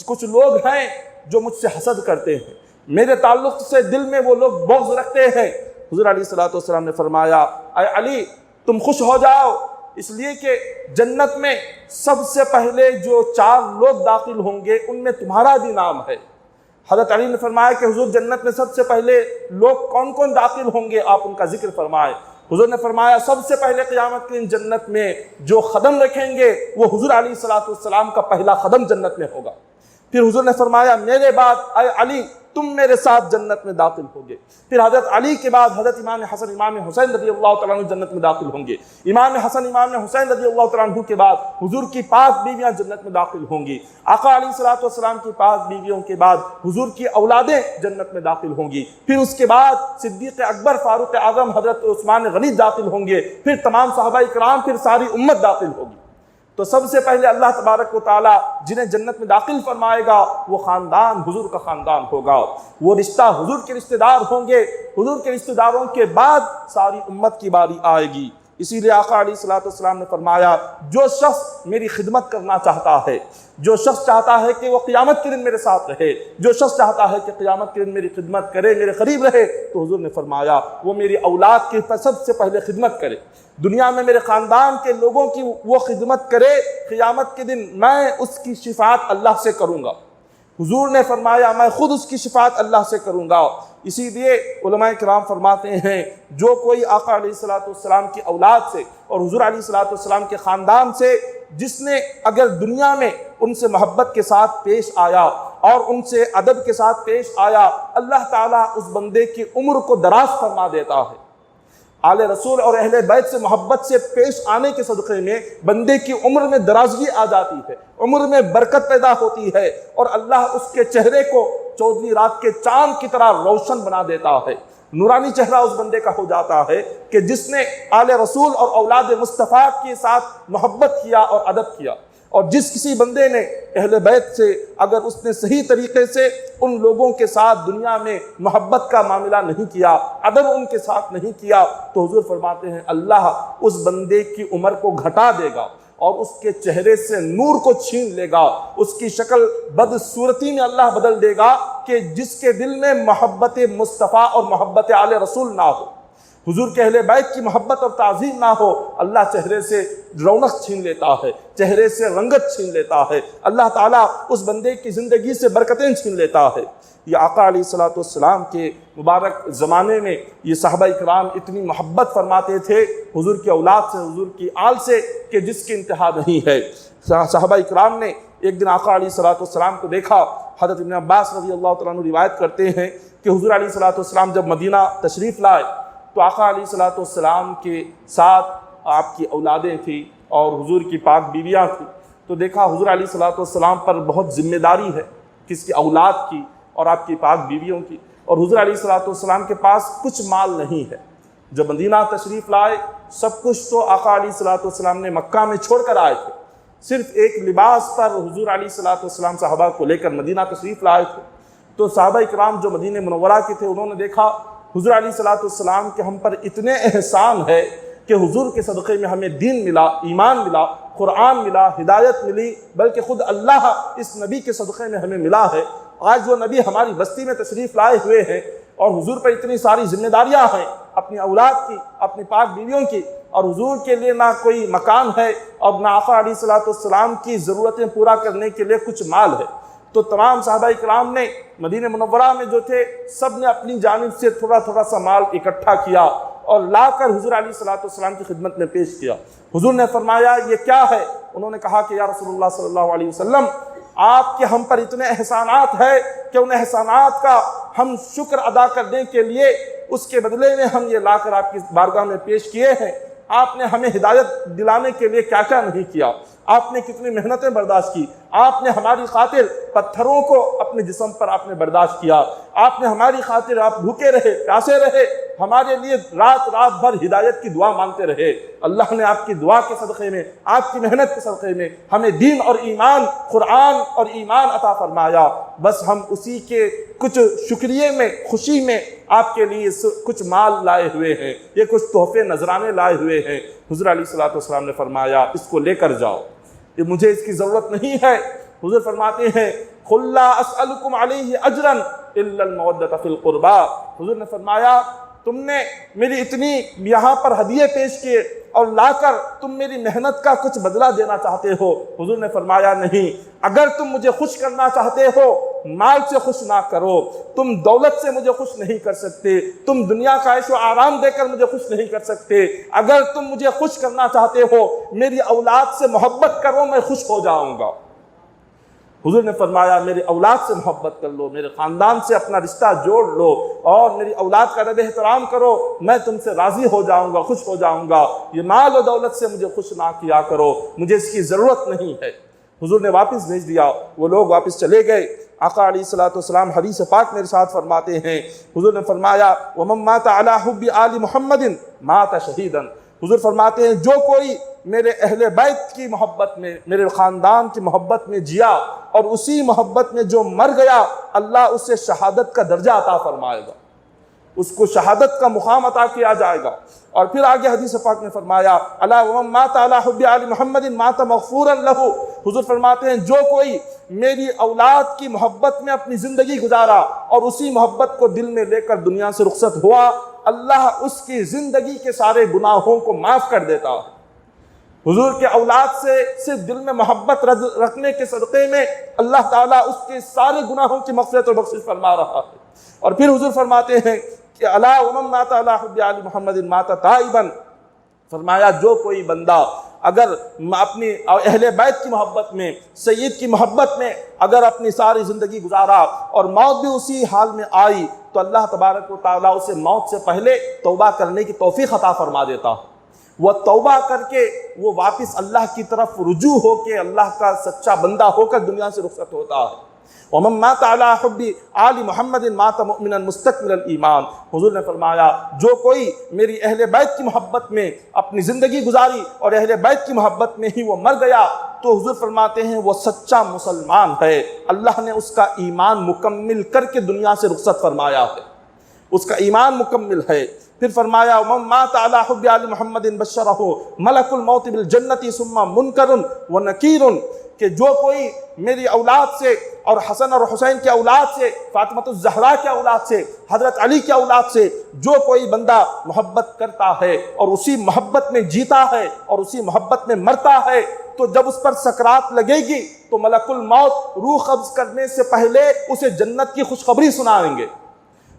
کچھ لوگ ہیں جو مجھ سے حسد کرتے ہیں، میرے تعلق سے دل میں وہ لوگ بغض رکھتے ہیں۔ حضور علیہ الصلوۃ والسلام نے فرمایا اے علی تم خوش ہو جاؤ، اس لیے کہ جنت میں سب سے پہلے جو 4 لوگ داخل ہوں گے ان میں تمہارا بھی نام ہے۔ حضرت علی نے فرمایا کہ حضور جنت میں سب سے پہلے لوگ کون کون داخل ہوں گے، آپ ان کا ذکر فرمائے۔ حضور نے فرمایا سب سے پہلے قیامت کے دن جنت میں جو قدم رکھیں گے وہ حضور علیہ الصلوۃ والسلام کا پہلا قدم جنت میں ہوگا۔ پھر حضور نے فرمایا میرے بعد اے علی تم میرے ساتھ جنت میں داخل ہوگے۔ پھر حضرت علی کے بعد حضرت امام حسن امام حسین رضی اللہ تعالیٰ عنہ جنت میں داخل ہوں گے۔ امام حسن امام حسین رضی اللہ تعالیٰ عنہ کے بعد حضور کی پاک بیویاں جنت میں داخل ہوں گی۔ آقا علیہ الصلوۃ والسلام کی پاک بیویوں کے بعد حضور کی اولادیں جنت میں داخل ہوں گی۔ پھر اس کے بعد صدیق اکبر فاروق اعظم حضرت عثمان غنی داخل ہوں گے۔ پھر تمام صحابہ کرام، پھر ساری امت داخل ہوگی۔ تو سب سے پہلے اللہ تبارک و تعالیٰ جنہیں جنت میں داخل فرمائے گا وہ خاندان حضور کا خاندان ہوگا، وہ رشتہ حضور کے رشتہ دار ہوں گے۔ حضور کے رشتہ داروں کے بعد ساری امت کی باری آئے گی۔ اسی لیے آقا علیہ الصلوۃ والسلام نے فرمایا جو شخص میری خدمت کرنا چاہتا ہے، جو شخص چاہتا ہے کہ وہ قیامت کے دن میرے ساتھ رہے، جو شخص چاہتا ہے کہ قیامت کے دن میری خدمت کرے، میرے قریب رہے، تو حضور نے فرمایا وہ میری اولاد کی سب سے پہلے خدمت کرے، دنیا میں میرے خاندان کے لوگوں کی وہ خدمت کرے، قیامت کے دن میں اس کی شفاعت اللہ سے کروں گا۔ حضور نے فرمایا میں خود اس کی شفاعت اللہ سے کروں گا۔ اسی لیے علماء کرام فرماتے ہیں جو کوئی آقا علیہ الصلوۃ والسلام کی اولاد سے اور حضور علیہ الصلوۃ والسلام کے خاندان سے جس نے اگر دنیا میں ان سے محبت کے ساتھ پیش آیا اور ان سے ادب کے ساتھ پیش آیا، اللہ تعالیٰ اس بندے کی عمر کو دراز فرما دیتا ہے۔ آل رسول اور اہل بیت سے محبت سے پیش آنے کے صدقے میں بندے کی عمر میں درازگی آ جاتی ہے، عمر میں برکت پیدا ہوتی ہے، اور اللہ اس کے چہرے کو 14ویں رات کے چاند کی طرح روشن بنا دیتا ہے۔ نورانی چہرہ اس بندے کا ہو جاتا ہے کہ جس نے آل رسول اور اولاد مصطفیٰ کے ساتھ محبت کیا اور ادب کیا۔ اور جس کسی بندے نے اہل بیت سے اگر اس نے صحیح طریقے سے ان لوگوں کے ساتھ دنیا میں محبت کا معاملہ نہیں کیا، ادب ان کے ساتھ نہیں کیا، تو حضور فرماتے ہیں اللہ اس بندے کی عمر کو گھٹا دے گا اور اس کے چہرے سے نور کو چھین لے گا، اس کی شکل بدصورتی میں اللہ بدل دے گا کہ جس کے دل میں محبت مصطفیٰ اور محبت آل رسول نہ ہو، حضور کے اہل بیت کی محبت اور تعظیم نہ ہو، اللہ چہرے سے رونق چھین لیتا ہے، چہرے سے رنگت چھین لیتا ہے، اللہ تعالیٰ اس بندے کی زندگی سے برکتیں چھین لیتا ہے۔ یہ آقا علیہ الصلوۃ والسلام کے مبارک زمانے میں یہ صحابہ کرام اتنی محبت فرماتے تھے حضور کی اولاد سے، حضور کی آل سے، کہ جس کی انتہا نہیں ہے۔ صحابہ کرام نے ایک دن آقا علیہ الصلوۃ والسلام کو دیکھا۔ حضرت ابن عباس رضی اللہ تعالیٰ عنہ روایت کرتے ہیں کہ حضور علیہ الصلوۃ والسلام جب مدینہ تشریف لائے تو آقا علیہ الصلوۃ والسلام کے ساتھ آپ کی اولادیں تھیں اور حضور کی پاک بیویاں تھیں، تو دیکھا حضور علیہ الصلوۃ والسلام پر بہت ذمہ داری ہے کس کی، اولاد کی اور آپ کی پاک بیویوں کی، اور حضور علیہ الصلوۃ والسلام کے پاس کچھ مال نہیں ہے۔ جب مدینہ تشریف لائے سب کچھ تو آقا علیہ الصلوۃ والسلام نے مکہ میں چھوڑ کر آئے تھے، صرف ایک لباس پر حضور علیہ الصلوۃ والسلام صحابہ کو لے کر مدینہ تشریف لائے تھے۔ تو صحابہ کرام جو مدینہ منورہ کے تھے انہوں نے دیکھا حضور علیہ الصلوۃ والسلام کے ہم پر اتنے احسان ہے کہ حضور کے صدقے میں ہمیں دین ملا، ایمان ملا، قرآن ملا، ہدایت ملی، بلکہ خود اللہ اس نبی کے صدقے میں ہمیں ملا ہے۔ آج وہ نبی ہماری بستی میں تشریف لائے ہوئے ہیں، اور حضور پر اتنی ساری ذمہ داریاں ہیں اپنی اولاد کی، اپنی پاک بیویوں کی، اور حضور کے لیے نہ کوئی مکان ہے اور نہ آقا علیہ الصلوۃ والسلام کی ضرورتیں پورا کرنے کے لیے کچھ مال ہے، تو تمام صحابہ کرام نے مدینہ منورہ میں جو تھے سب نے اپنی جانب سے تھوڑا تھوڑا سا مال اکٹھا کیا اور لا کر حضور علیہ الصلوۃ والسلام کی خدمت میں پیش کیا۔ حضور نے فرمایا یہ کیا ہے؟ انہوں نے کہا کہ یا رسول اللہ صلی اللہ علیہ وسلم، آپ کے ہم پر اتنے احسانات ہیں کہ ان احسانات کا ہم شکر ادا کرنے کے لیے اس کے بدلے میں ہم یہ لا کر آپ کی بارگاہ میں پیش کیے ہیں۔ آپ نے ہمیں ہدایت دلانے کے لیے کیا کیا نہیں کیا، آپ نے کتنی محنتیں برداشت کی، آپ نے ہماری خاطر پتھروں کو اپنے جسم پر آپ نے برداشت کیا، آپ نے ہماری خاطر آپ بھوکے رہے، پیاسے رہے، ہمارے لیے رات رات بھر ہدایت کی دعا مانگتے رہے۔ اللہ نے آپ کی دعا کے صدقے میں، آپ کی محنت کے صدقے میں ہمیں دین اور ایمان، قرآن اور ایمان عطا فرمایا۔ بس ہم اسی کے کچھ شکریہ میں، خوشی میں آپ کے لیے کچھ مال لائے ہوئے ہیں، یہ کچھ تحفے نذرانے لائے ہوئے ہیں۔ حضور علیہ الصلوۃ والسلام نے فرمایا اس کو لے کر جاؤ، یہ مجھے اس کی ضرورت نہیں ہے۔ حضور فرماتے ہیں قُل لَا أَسْأَلُكُمْ عَلَيْهِ أَجْرًا إِلَّا الْمَوَدَّةَ فِي الْقُرْبَى۔ حضور نے فرمایا تم نے میری اتنی یہاں پر ہدیے پیش کیے اور لا کر تم میری محنت کا کچھ بدلہ دینا چاہتے ہو؟ حضور نے فرمایا نہیں، اگر تم مجھے خوش کرنا چاہتے ہو مال سے خوش نہ کرو، تم دولت سے مجھے خوش نہیں کر سکتے، تم دنیا کا عیش و آرام دے کر مجھے خوش نہیں کر سکتے، اگر تم مجھے خوش کرنا چاہتے ہو میری اولاد سے محبت کرو، میں خوش ہو جاؤں گا۔ حضور نے فرمایا میری اولاد سے محبت کر لو، میرے خاندان سے اپنا رشتہ جوڑ لو اور میری اولاد کا ادب احترام کرو، میں تم سے راضی ہو جاؤں گا، خوش ہو جاؤں گا۔ یہ مال و دولت سے مجھے خوش نہ کیا کرو، مجھے اس کی ضرورت نہیں ہے۔ حضور نے واپس بھیج دیا، وہ لوگ واپس چلے گئے۔ آقا علیہ الصلوۃ والسلام حدیث پاک میں ارشاد فرماتے ہیں، حضور نے فرمایا وَمَن مَاتَ عَلَىٰ حُبِّ آلِ مُحَمَّدٍ مَاتَ شَهِيدًا۔ حضور فرماتے ہیں جو کوئی میرے اہل بیت کی محبت میں، میرے خاندان کی محبت میں جیا اور اسی محبت میں جو مر گیا، اللہ اسے شہادت کا درجہ عطا فرمائے گا، اس کو شہادت کا مقام عطا کیا جائے گا۔ اور پھر آگے حدیث پاک میں فرمایا الا ومن مات علی حب آل محمد مات مغفورا لہ۔ حضور فرماتے ہیں جو کوئی میری اولاد کی محبت میں اپنی زندگی گزارا اور اسی محبت کو دل میں لے کر دنیا سے رخصت ہوا، اللہ اس کی زندگی کے سارے گناہوں کو معاف کر دیتا ہے۔ حضور کے اولاد سے صرف دل میں محبت رکھنے کے صدقے میں اللہ تعالیٰ اس کے سارے گناہوں کی مغفرت اور بخشش فرما رہا ہے۔ اور پھر حضور فرماتے ہیں کہ الا ومن مات علی حب آل محمد مات تائبا، فرمایا جو کوئی بندہ اگر اپنی اہل بیت کی محبت میں، سید کی محبت میں اگر اپنی ساری زندگی گزارا اور موت بھی اسی حال میں آئی، تو اللہ تبارک و تعالیٰ اسے موت سے پہلے توبہ کرنے کی توفیق عطا فرما دیتا ہے۔ وہ توبہ کر کے وہ واپس اللہ کی طرف رجوع ہو کے اللہ کا سچا بندہ ہو کر دنیا سے رخصت ہوتا ہے۔ وَمَن مَاتَ عَلَىٰ حُبِّ آلِ مُحَمَّدٍ مَاتَ مُؤْمِنًا مُسْتَكْمِلَ الْإِيمَانِ۔ حضور نے فرمایا جو کوئی میری اہل بیت کی محبت میں اپنی زندگی گزاری اور اہل بیت کی محبت میں ہی وہ مر گیا، تو حضور فرماتے ہیں وہ سچا مسلمان ہے، اللہ نے اس کا ایمان مکمل کر کے دنیا سے رخصت فرمایا ہے، اس کا ایمان مکمل ہے۔ پھر فرمایا وَمَن مَاتَ عَلَىٰ حُبِّ آلِ مُحَمَّدٍ بَشَّرَهُ مَلَكُ الْمَوْتِ بِالْجَنَّةِ ثُمَّ مُنْكَرٌ وَنَكِيرٌ، کہ جو کوئی میری اولاد سے اور حسن اور حسین کی اولاد سے، فاطمۃ الزہرا کی اولاد سے، حضرت علی کی اولاد سے جو کوئی بندہ محبت کرتا ہے اور اسی محبت میں جیتا ہے اور اسی محبت میں مرتا ہے، تو جب اس پر سکرات لگے گی تو ملک الموت روح قبض کرنے سے پہلے اسے جنت کی خوشخبری سنائیں گے۔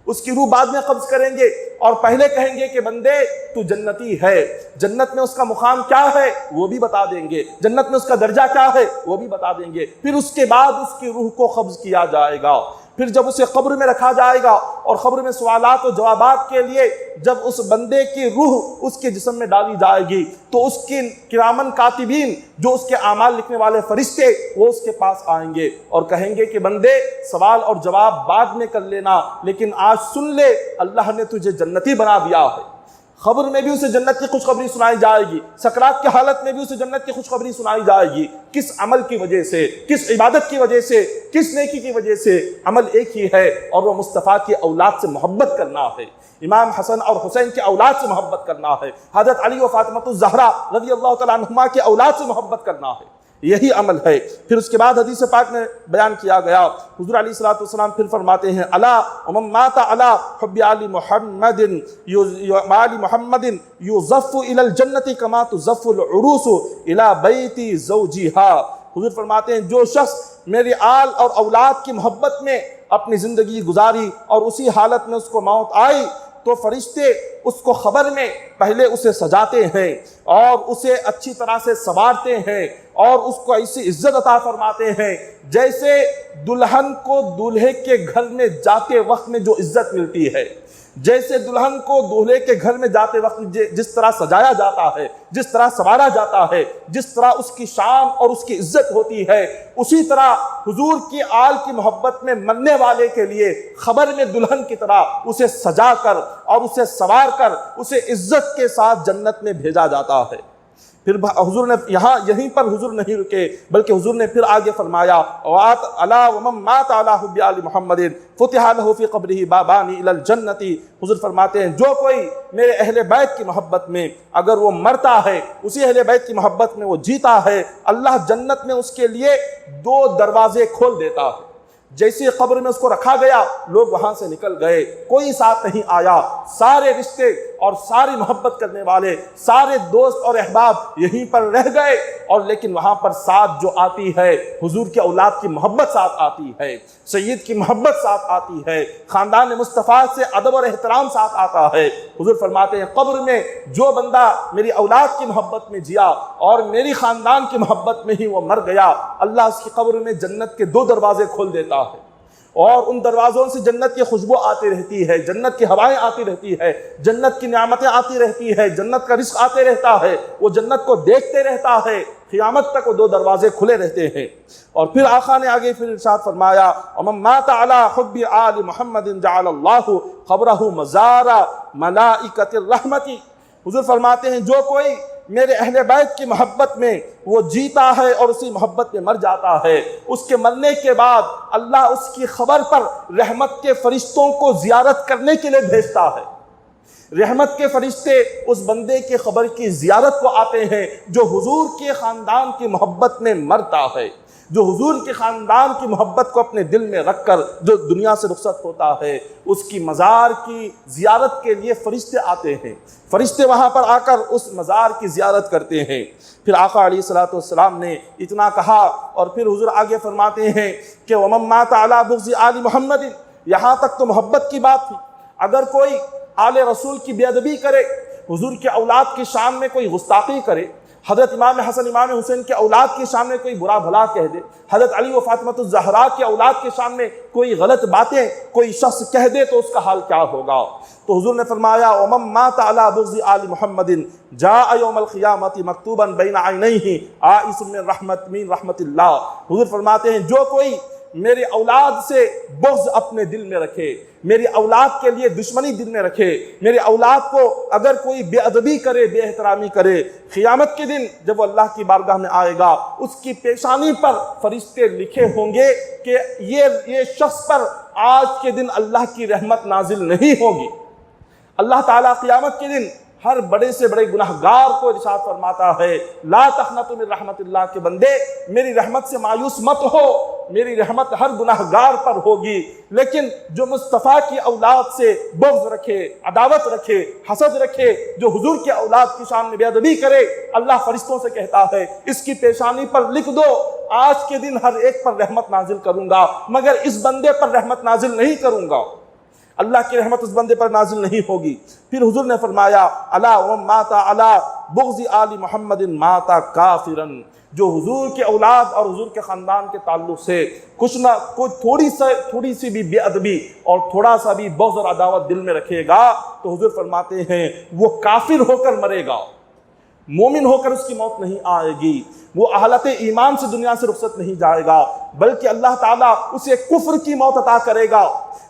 اس کی روح بعد میں قبض کریں گے اور پہلے کہیں گے کہ بندے تو جنتی ہے، جنت میں اس کا مقام کیا ہے وہ بھی بتا دیں گے، جنت میں اس کا درجہ کیا ہے وہ بھی بتا دیں گے۔ پھر اس کے بعد اس کی روح کو قبض کیا جائے گا۔ پھر جب اسے قبر میں رکھا جائے گا اور قبر میں سوالات و جوابات کے لیے جب اس بندے کی روح اس کے جسم میں ڈالی جائے گی، تو اس کے کرامن کاتبین جو اس کے اعمال لکھنے والے فرشتے وہ اس کے پاس آئیں گے اور کہیں گے کہ بندے سوال اور جواب بعد میں کر لینا، لیکن آج سن لے اللہ نے تجھے جنتی بنا دیا ہے۔ خبر میں بھی اسے جنت کی خوشخبری سنائی جائے گی، سکرات کی حالت میں بھی اسے جنت کی خوشخبری سنائی جائے گی۔ کس عمل کی وجہ سے، کس عبادت کی وجہ سے، کس نیکی کی وجہ سے؟ عمل ایک ہی ہے اور وہ مصطفیٰ کی اولاد سے محبت کرنا ہے، امام حسن اور حسین کی اولاد سے محبت کرنا ہے، حضرت علی و فاطمۃ الزہرا رضی اللہ تعالیٰ عنہما کی اولاد سے محبت کرنا ہے۔ یہی عمل ہے۔ پھر اس کے بعد حدیث پاک میں بیان کیا گیا، حضور علیہ الصلوۃ والسلام پھر فرماتے ہیں الا ومن مات علی حب آل محمد یزف الی الجنۃ کما تزف العروس الی بیت زوجها۔ حضور فرماتے ہیں جو شخص میری آل اور اولاد کی محبت میں اپنی زندگی گزاری اور اسی حالت میں اس کو موت آئی تو فرشتے اس کو خبر میں پہلے اسے سجاتے ہیں اور اسے اچھی طرح سے سنوارتے ہیں اور اس کو ایسی عزت عطا فرماتے ہیں جیسے دلہن کو دولہے کے گھر میں جاتے وقت میں جو عزت ملتی ہے، جیسے دلہن کو دولہے کے گھر میں جاتے وقت جس طرح سجایا جاتا ہے، جس طرح سنوارا جاتا ہے، جس طرح اس کی شان اور اس کی عزت ہوتی ہے، اسی طرح حضور کی آل کی محبت میں مرنے والے کے لیے خبر میں دلہن کی طرح اسے سجا کر اور اسے سنوار کر اسے عزت کے ساتھ جنت میں بھیجا جاتا ہے۔ پھر حضور نے یہیں پر حضور نہیں رکے بلکہ حضور نے پھر آگے فرمایا الا ومن مات علی حب آل محمد فتح له فی قبرہ بابان الی الجنۃ۔ حضور فرماتے ہیں جو کوئی میرے اہل بیت کی محبت میں اگر وہ مرتا ہے، اسی اہل بیت کی محبت میں وہ جیتا ہے، اللہ جنت میں اس کے لیے 2 دروازے کھول دیتا ہے۔ جیسے قبر میں اس کو رکھا گیا، لوگ وہاں سے نکل گئے، کوئی ساتھ نہیں آیا، سارے رشتے اور ساری محبت کرنے والے سارے دوست اور احباب یہیں پر رہ گئے، اور لیکن وہاں پر ساتھ جو آتی ہے حضور کے اولاد کی محبت ساتھ آتی ہے، سید کی محبت ساتھ آتی ہے، خاندان مصطفیٰ سے ادب اور احترام ساتھ آتا ہے۔ حضور فرماتے ہیں قبر میں جو بندہ میری اولاد کی محبت میں جیا اور میری خاندان کی محبت میں ہی وہ مر گیا، اللہ اس کی قبر میں جنت کے 2 دروازے کھول دیتا ہے، اور ان دروازوں سے جنت کی خوشبو آتی رہتی ہے، جنت کی ہوائیں آتی رہتی ہے، جنت کی نعمتیں آتی رہتی ہے، جنت کا رزق آتے رہتا ہے، وہ جنت کو دیکھتے رہتا ہے، قیامت تک وہ 2 دروازے کھلے رہتے ہیں۔ اور پھر آقا نے آگے پھر ارشاد فرمایا ومن مات علی حب آل محمد جعل اللہ قبرہ مزار ملائکۃ الرحمۃ۔ حضور فرماتے ہیں جو کوئی میرے اہل بیت کی محبت میں وہ جیتا ہے اور اسی محبت میں مر جاتا ہے، اس کے مرنے کے بعد اللہ اس کی خبر پر رحمت کے فرشتوں کو زیارت کرنے کے لیے بھیجتا ہے۔ رحمت کے فرشتے اس بندے کی خبر کی زیارت کو آتے ہیں جو حضور کے خاندان کی محبت میں مرتا ہے، جو حضور کے خاندان کی محبت کو اپنے دل میں رکھ کر جو دنیا سے رخصت ہوتا ہے، اس کی مزار کی زیارت کے لیے فرشتے آتے ہیں، فرشتے وہاں پر آ کر اس مزار کی زیارت کرتے ہیں۔ پھر آقا علیہ الصلوۃ والسلام نے اتنا کہا اور پھر حضور آگے فرماتے ہیں کہ ومن مات علی بغض آل محمد، یہاں تک تو محبت کی بات تھی، اگر کوئی آل رسول کی بے ادبی کرے، حضور کے اولاد کی شان میں کوئی گستاخی کرے، حضرت امام حسن امام حسین کے اولاد کی شان میں کوئی برا بھلا کہہ دے، حضرت علی و فاطمہ الزہرا کے اولاد کی شان میں کوئی غلط باتیں کوئی شخص کہہ دے تو اس کا حال کیا ہوگا؟ تو حضور نے فرمایا ومن مات علی بغض آل محمد جاء یوم القیامۃ مکتوبا بین عینیہ آئس من رحمت اللہ۔ حضور فرماتے ہیں جو کوئی میری اولاد سے بغض اپنے دل میں رکھے، میری اولاد کے لیے دشمنی دل میں رکھے، میری اولاد کو اگر کوئی بے ادبی کرے، بے احترامی کرے، قیامت کے دن جب وہ اللہ کی بارگاہ میں آئے گا اس کی پیشانی پر فرشتے لکھے ہوں گے کہ یہ شخص پر آج کے دن اللہ کی رحمت نازل نہیں ہوگی۔ اللہ تعالیٰ قیامت کے دن ہر بڑے سے بڑے گناہگار کو ارشاد فرماتا ہے لا تقنطوا من رحمت اللہ کے بندے میری رحمت سے مایوس مت ہو، میری رحمت ہر گناہگار پر ہوگی، لیکن جو مصطفیٰ کی اولاد سے بغض رکھے، عداوت رکھے، حسد رکھے، جو حضور کی اولاد کی شان میں بے ادبی کرے، اللہ فرشتوں سے کہتا ہے اس کی پیشانی پر لکھ دو آج کے دن ہر ایک پر رحمت نازل کروں گا مگر اس بندے پر رحمت نازل نہیں کروں گا، اللہ کی رحمت اس بندے پر نازل نہیں ہوگی۔ پھر حضور نے فرمایا الا ومن مات علی بغض آل محمد مات کافرا، جو حضور کے اولاد اور حضور کے خاندان کے تعلق سے کچھ نہ کچھ تھوڑی سی بھی بے ادبی اور تھوڑا سا بھی بغض اور عداوت دل میں رکھے گا تو حضور فرماتے ہیں وہ کافر ہو کر مرے گا، مومن ہو کر اس کی موت نہیں آئے گی، وہ حالت ایمان سے دنیا سے رخصت نہیں جائے گا بلکہ اللہ تعالیٰ اسے کفر کی موت عطا کرے گا۔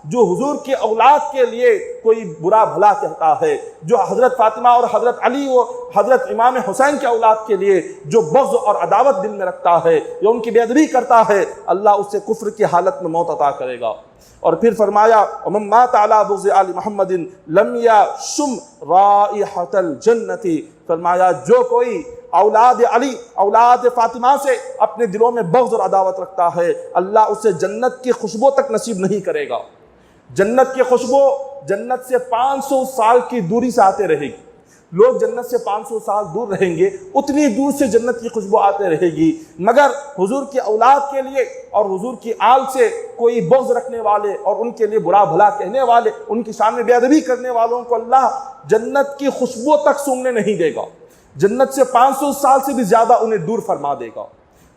جو حضور کی اولاد کے لیے کوئی برا بھلا کہتا ہے، جو حضرت فاطمہ اور حضرت علی و حضرت امام حسین کے اولاد کے لیے جو بغض اور عداوت دل میں رکھتا ہے یا ان کی بے ادبی کرتا ہے، اللہ اسے کفر کی حالت میں موت عطا کرے گا۔ اور پھر فرمایا ومن مات علی بغض آل محمد لم یشم رائحۃ الجنۃ، فرمایا جو کوئی اولاد علی اولاد فاطمہ سے اپنے دلوں میں بغض اور عداوت رکھتا ہے، اللہ اسے جنت کی خوشبو تک نصیب نہیں کرے گا۔ جنت کی خوشبو جنت سے 500 سال کی دوری سے آتے رہے گی، لوگ جنت سے 500 سال دور رہیں گے، اتنی دور سے جنت کی خوشبو آتے رہے گی، مگر حضور کی اولاد کے لیے اور حضور کی آل سے کوئی بغض رکھنے والے اور ان کے لیے برا بھلا کہنے والے، ان کے سامنے بے ادبی کرنے والوں کو اللہ جنت کی خوشبو تک سونگنے نہیں دے گا، جنت سے 500 سال سے بھی زیادہ انہیں دور فرما دے گا۔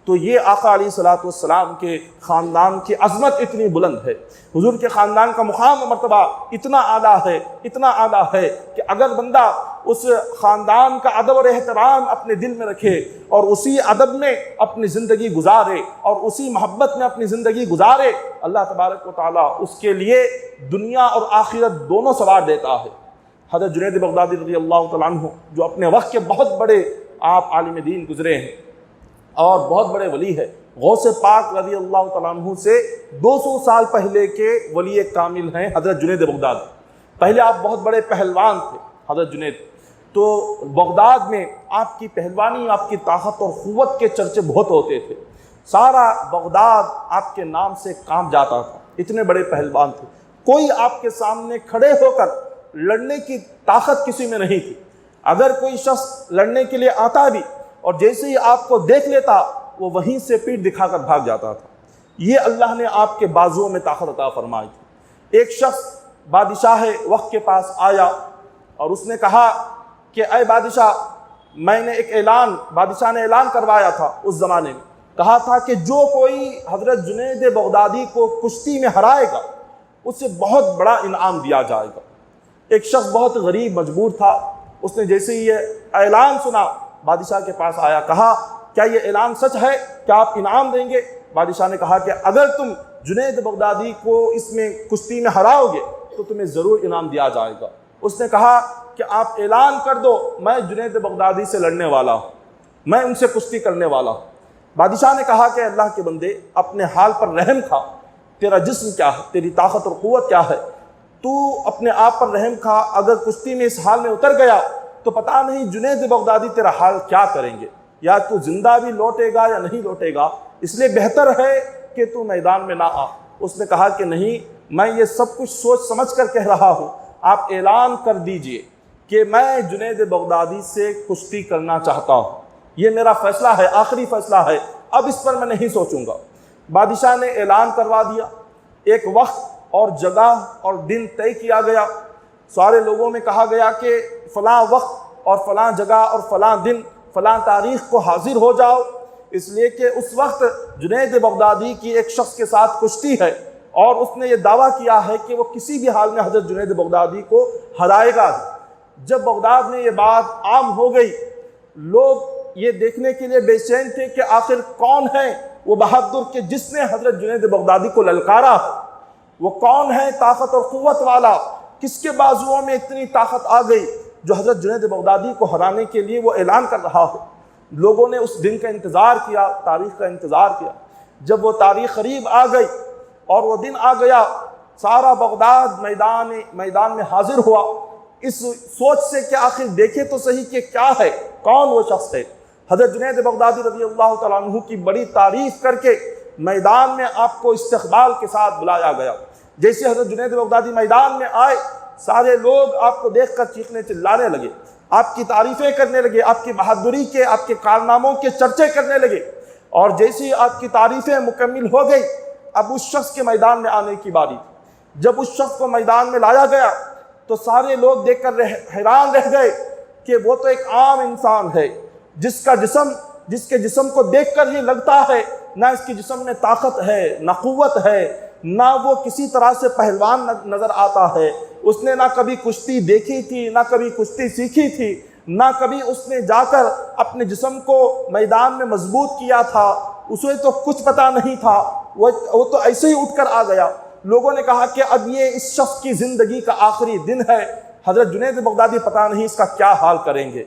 تو یہ آقا علیہ الصلوۃ والسلام کے خاندان کی عظمت اتنی بلند ہے، حضور کے خاندان کا مقام و مرتبہ اتنا اعلیٰ ہے کہ اگر بندہ اس خاندان کا ادب اور احترام اپنے دل میں رکھے اور اسی ادب میں اپنی زندگی گزارے اور اسی محبت میں اپنی زندگی گزارے، اللہ تبارک و تعالیٰ اس کے لیے دنیا اور آخرت دونوں سوار دیتا ہے۔ حضرت جنید بغدادی رضی اللہ تعالیٰ عنہ جو اپنے وقت کے بہت بڑے آپ عالم دین گزرے ہیں اور بہت بڑے ولی ہے، غوث پاک رضی اللہ تعالیٰ عنہ سے 200 سال پہلے کے ولی کامل ہیں حضرت جنید بغدادی۔ پہلے آپ بہت بڑے پہلوان تھے حضرت جنید، تو بغداد میں آپ کی پہلوانی، آپ کی طاقت اور قوت کے چرچے بہت ہوتے تھے، سارا بغداد آپ کے نام سے کام جاتا تھا، اتنے بڑے پہلوان تھے، کوئی آپ کے سامنے کھڑے ہو کر لڑنے کی طاقت کسی میں نہیں تھی، اگر کوئی شخص لڑنے کے لیے آتا بھی اور جیسے ہی آپ کو دیکھ لیتا وہ وہیں سے پیٹھ دکھا کر بھاگ جاتا تھا۔ یہ اللہ نے آپ کے بازوؤں میں طاقت عطا فرمائی تھی۔ ایک شخص بادشاہ وقت کے پاس آیا اور اس نے کہا کہ اے بادشاہ، میں نے ایک بادشاہ نے اعلان کروایا تھا، اس زمانے میں کہا تھا کہ جو کوئی حضرت جنید بغدادی کو کشتی میں ہرائے گا اسے بہت بڑا انعام دیا جائے گا۔ ایک شخص بہت غریب مجبور تھا، اس نے جیسے ہی یہ اعلان سنا بادشاہ کے پاس آیا، کہا کیا یہ اعلان سچ ہے؟ کیا آپ انعام دیں گے؟ بادشاہ نے کہا کہ اگر تم جنید بغدادی کو اس میں کشتی میں ہراؤ گے تو تمہیں ضرور انعام دیا جائے گا۔ اس نے کہا کہ آپ اعلان کر دو میں جنید بغدادی سے لڑنے والا ہوں، میں ان سے کشتی کرنے والا ہوں۔ بادشاہ نے کہا کہ اللہ کے بندے اپنے حال پر رحم کھا، تیرا جسم کیا ہے، تیری طاقت اور قوت کیا ہے، تو اپنے آپ پر رحم کھا، اگر کشتی میں اس حال میں اتر گیا تو پتہ نہیں جنید بغدادی تیرا حال کیا کریں گے، یا تو زندہ بھی لوٹے گا یا نہیں لوٹے گا، اس لیے بہتر ہے کہ تو میدان میں نہ آ۔ اس نے کہا کہ نہیں، میں یہ سب کچھ سوچ سمجھ کر کہہ رہا ہوں، آپ اعلان کر دیجئے کہ میں جنید بغدادی سے کشتی کرنا چاہتا ہوں، یہ میرا فیصلہ ہے، آخری فیصلہ ہے، اب اس پر میں نہیں سوچوں گا۔ بادشاہ نے اعلان کروا دیا، ایک وقت اور جگہ اور دن طے کیا گیا، سارے لوگوں میں کہا گیا کہ فلاں وقت اور فلاں جگہ اور فلاں دن فلاں تاریخ کو حاضر ہو جاؤ، اس لیے کہ اس وقت جنید بغدادی کی ایک شخص کے ساتھ کشتی ہے اور اس نے یہ دعویٰ کیا ہے کہ وہ کسی بھی حال میں حضرت جنید بغدادی کو ہرائے گا۔ جب بغداد میں یہ بات عام ہو گئی، لوگ یہ دیکھنے کے لیے بے چین تھے کہ آخر کون ہے وہ بہادر کہ جس نے حضرت جنید بغدادی کو للکارا، وہ کون ہے طاقت اور قوت والا، کس کے بازوؤں میں اتنی طاقت آ گئی جو حضرت جنید بغدادی کو ہرانے کے لیے وہ اعلان کر رہا ہو۔ لوگوں نے اس دن کا انتظار کیا، تاریخ کا انتظار کیا، جب وہ تاریخ قریب آ گئی اور وہ دن آ گیا، سارا بغداد میدان میں حاضر ہوا، اس سوچ سے کہ آخر دیکھے تو صحیح کہ کیا ہے، کون وہ شخص ہے۔ حضرت جنید بغدادی رضی اللہ تعالیٰ عنہ کی بڑی تعریف کر کے میدان میں آپ کو استقبال کے ساتھ بلایا گیا۔ جیسے حضرت جنید بغدادی میدان میں آئے، سارے لوگ آپ کو دیکھ کر چیخنے چلانے لگے، آپ کی تعریفیں کرنے لگے، آپ کی بہادری کے، آپ کے کارناموں کے چرچے کرنے لگے، اور جیسے ہی آپ کی تعریفیں مکمل ہو گئی، اب اس شخص کے میدان میں آنے کی باری تھی۔ جب اس شخص کو میدان میں لایا گیا تو سارے لوگ دیکھ کر حیران رہ گئے کہ وہ تو ایک عام انسان ہے جس کے جسم کو دیکھ کر ہی لگتا ہے نہ اس کے جسم میں طاقت ہے، نہ قوت ہے، نہ وہ کسی طرح سے پہلوان نظر آتا ہے۔ اس نے نہ کبھی کشتی دیکھی تھی، نہ کبھی کشتی سیکھی تھی، نہ کبھی اس نے جا کر اپنے جسم کو میدان میں مضبوط کیا تھا، اسے تو کچھ پتہ نہیں تھا، وہ تو ایسے ہی اٹھ کر آ گیا۔ لوگوں نے کہا کہ اب یہ اس شخص کی زندگی کا آخری دن ہے، حضرت جنید بغدادی پتہ نہیں اس کا کیا حال کریں گے۔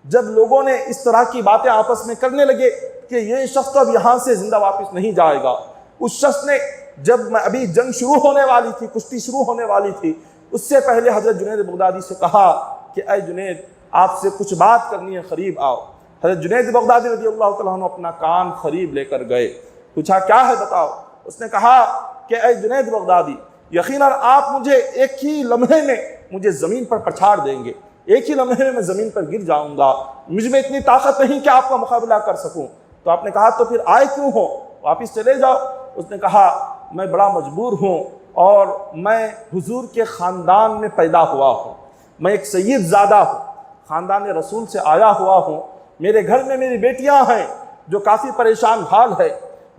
جب لوگوں نے اس طرح کی باتیں آپس میں کرنے لگے کہ یہ شخص تو اب یہاں سے زندہ واپس نہیں جائے گا، اس شخص نے جب ابھی جنگ شروع ہونے والی تھی، کشتی شروع ہونے والی تھی، اس سے پہلے حضرت جنید بغدادی سے کہا کہ اے جنید، آپ سے کچھ بات کرنی ہے، قریب آؤ۔ حضرت جنید بغدادی رضی اللہ تعالیٰ عنہ اپنا کان قریب لے کر گئے، پوچھا کیا ہے بتاؤ؟ اس نے کہا کہ اے جنید بغدادی، یقیناً آپ مجھے ایک ہی لمحے میں مجھے زمین پر پچھاڑ دیں گے، ایک ہی لمحے میں زمین پر گر جاؤں گا، مجھ میں اتنی طاقت نہیں کہ آپ کا مقابلہ کر سکوں۔ تو آپ نے کہا تو پھر آئے کیوں ہو، واپس چلے جاؤ۔ اس نے کہا میں بڑا مجبور ہوں اور میں حضور کے خاندان میں پیدا ہوا ہوں، میں ایک سید زادہ ہوں، خاندان رسول سے آیا ہوا ہوں، میرے گھر میں میری بیٹیاں ہیں جو کافی پریشان حال ہے،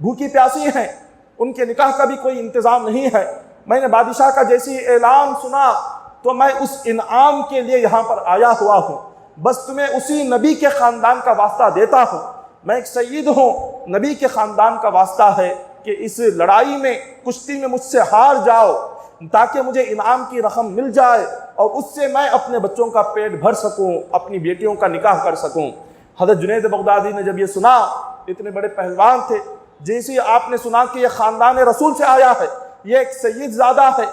بھوکی پیاسی ہیں، ان کے نکاح کا بھی کوئی انتظام نہیں ہے۔ میں نے بادشاہ کا جیسی اعلان سنا تو میں اس انعام کے لیے یہاں پر آیا ہوا ہوں، بس تمہیں اسی نبی کے خاندان کا واسطہ دیتا ہوں، میں ایک سید ہوں، نبی کے خاندان کا واسطہ ہے کہ اس لڑائی میں کشتی میں مجھ سے ہار جاؤ تاکہ مجھے انعام کی رقم مل جائے اور اس سے میں اپنے بچوں کا پیٹ بھر سکوں، اپنی بیٹیوں کا نکاح کر سکوں۔ حضرت جنید بغدادی نے جب یہ سنا، اتنے بڑے پہلوان تھے، جیسے آپ نے سنا کہ یہ خاندان رسول سے آیا ہے، یہ ایک سید زادہ ہے،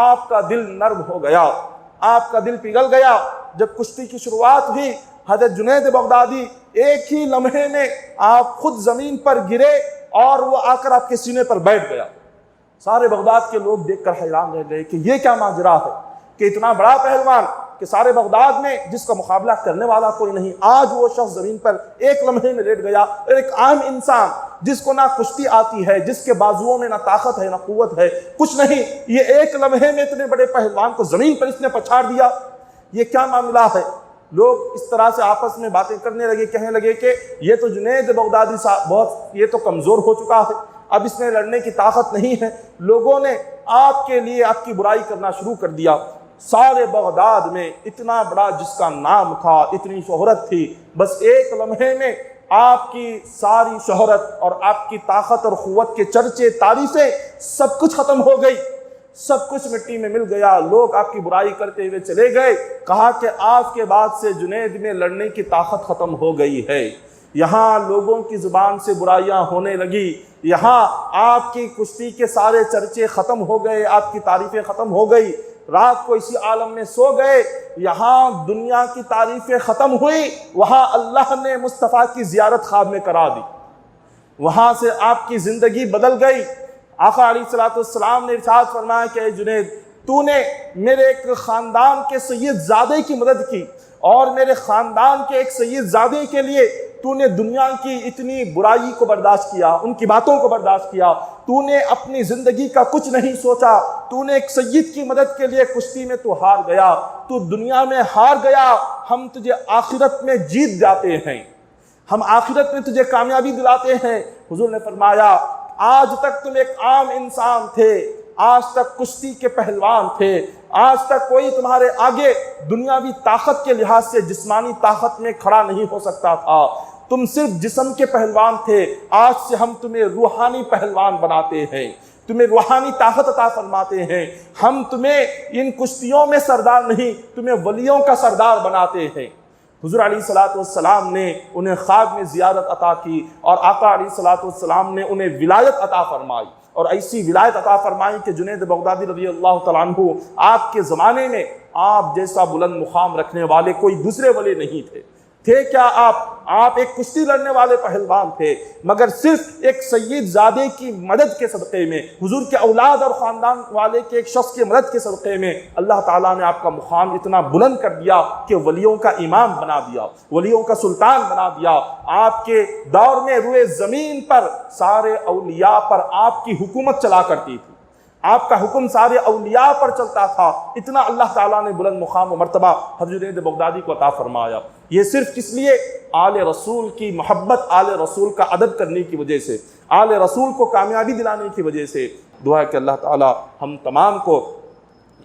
آپ کا دل نرم ہو گیا، آپ کا دل پگھل گیا۔ جب کشتی کی شروعات ہوئی، حضرت جنید بغدادی ایک ہی لمحے میں آپ خود زمین پر گرے اور وہ آ کر آپ کے سینے پر بیٹھ گیا۔ سارے بغداد کے لوگ دیکھ کر حیران رہ گئے کہ یہ کیا ماجرا ہے کہ اتنا بڑا پہلوان کہ سارے بغداد میں جس کا مقابلہ کرنے والا کوئی نہیں، آج وہ شخص زمین پر ایک لمحے میں لیٹ گیا۔ اور ایک عام انسان جس کو نہ کشتی آتی ہے، جس کے بازوؤں میں نہ طاقت ہے نہ قوت ہے، کچھ نہیں، یہ ایک لمحے میں اتنے بڑے پہلوان کو زمین پر اس نے پچھاڑ دیا، یہ کیا معاملہ ہے؟ لوگ اس طرح سے آپس میں باتیں کرنے لگے، کہنے لگے کہ یہ تو جنید بغدادی صاحب بہت یہ تو کمزور ہو چکا ہے، اب اس میں لڑنے کی طاقت نہیں ہے۔ لوگوں نے آپ کے لیے آپ کی برائی کرنا شروع کر دیا۔ سارے بغداد میں اتنا بڑا جس کا نام تھا، اتنی شہرت تھی، بس ایک لمحے میں آپ کی ساری شہرت اور آپ کی طاقت اور قوت کے چرچے، تعریفیں، سب کچھ ختم ہو گئی، سب کچھ مٹی میں مل گیا۔ لوگ آپ کی برائی کرتے ہوئے چلے گئے، کہا کہ آج کے بعد سے جنید میں لڑنے کی طاقت ختم ہو گئی ہے۔ یہاں لوگوں کی زبان سے برائیاں ہونے لگی، یہاں آپ کی کشتی کے سارے چرچے ختم ہو گئے، آپ کی تعریفیں ختم ہو گئی، رات کو اسی عالم میں سو گئے۔ یہاں دنیا کی تعریفیں ختم ہوئی، وہاں اللہ نے مصطفیٰ کی زیارت خواب میں کرا دی، وہاں سے آپ کی زندگی بدل گئی۔ آقا علیہ السلام نے ارشاد فرمایا کہ اے جنید، تو نے میرے ایک خاندان کے سید زادے کی مدد کی اور میرے خاندان کے ایک سید زادے کے لیے تو نے دنیا کی اتنی برائی کو برداشت کیا، ان کی باتوں کو برداشت کیا، تو نے اپنی زندگی کا کچھ نہیں سوچا، تو نے ایک سید کی مدد کے لیے کشتی میں تو ہار گیا، تو دنیا میں ہار گیا، ہم تجھے آخرت میں جیت جاتے ہیں، ہم آخرت میں تجھے کامیابی دلاتے ہیں۔ حضور نے فرمایا آج تک تم ایک عام انسان تھے، آج تک کشتی کے پہلوان تھے، آج تک کوئی تمہارے آگے دنیاوی طاقت کے لحاظ سے جسمانی طاقت میں کھڑا نہیں ہو سکتا تھا، تم صرف جسم کے پہلوان تھے، آج سے ہم تمہیں روحانی پہلوان بناتے ہیں، تمہیں روحانی طاقت عطا فرماتے ہیں، ہم تمہیں ان کشتیوں میں سردار نہیں، تمہیں ولیوں کا سردار بناتے ہیں۔ حضور علیہ السلام نے انہیں خواب میں زیارت عطا کی اور آقا علیہ السلام نے انہیں ولایت عطا فرمائی، اور ایسی ولایت عطا فرمائی کہ جنید بغدادی رضی اللہ تعالیٰ عنہ آپ کے زمانے میں آپ جیسا بلند مقام رکھنے والے کوئی دوسرے ولی نہیں تھے کیا آپ ایک کشتی لڑنے والے پہلوان تھے، مگر صرف ایک سید زادے کی مدد کے صدقے میں، حضور کے اولاد اور خاندان والے کے ایک شخص کی مدد کے صدقے میں اللہ تعالیٰ نے آپ کا مقام اتنا بلند کر دیا کہ ولیوں کا امام بنا دیا، ولیوں کا سلطان بنا دیا۔ آپ کے دور میں روئے زمین پر سارے اولیاء پر آپ کی حکومت چلا کرتی تھی، آپ کا حکم سارے اولیاء پر چلتا تھا، اتنا اللہ تعالیٰ نے بلند مقام و مرتبہ حضرت جنید بغدادی کو عطا فرمایا۔ یہ صرف کس لیے؟ آل رسول کی محبت، آل رسول کا ادب کرنے کی وجہ سے، آل رسول کو کامیابی دلانے کی وجہ سے۔ دعا ہے کہ اللہ تعالیٰ ہم تمام کو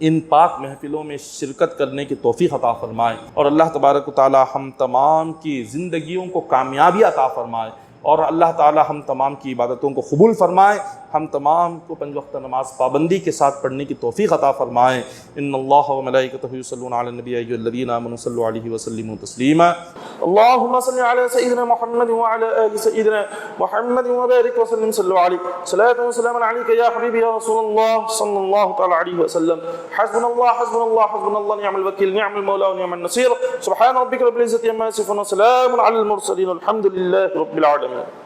ان پاک محفلوں میں شرکت کرنے کی توفیق عطا فرمائے، اور اللہ تبارک و تعالیٰ ہم تمام کی زندگیوں کو کامیابی عطا فرمائے، اور اللہ تعالیٰ ہم تمام کی عبادتوں کو قبول فرمائے۔ ہم تمام کو 5 وقت نماز پابندی کے ساتھ پڑھنے کی توفیق عطا فرمائیں۔ ان اللہ و ملائکتہ یصلون علی النبی ایھا الذین آمنوا صلوا علیہ وسلموا تسلیما۔ اللهم صل علی سیدنا محمد وعلی آل سیدنا محمد وبارک وسلم صلوا علیہ صلاۃ وسلاما علیک یا حبیبی یا رسول اللہ صلی اللہ تعالی علیہ وسلم۔ حسبنا اللہ حسبنا اللہ حسبنا اللہ نعم الوکیل نعم المولا ونعم النصیر۔ سبحان ربک رب العزة عما یصفون وسلام علی المرسلین والحمد للہ رب العالمین۔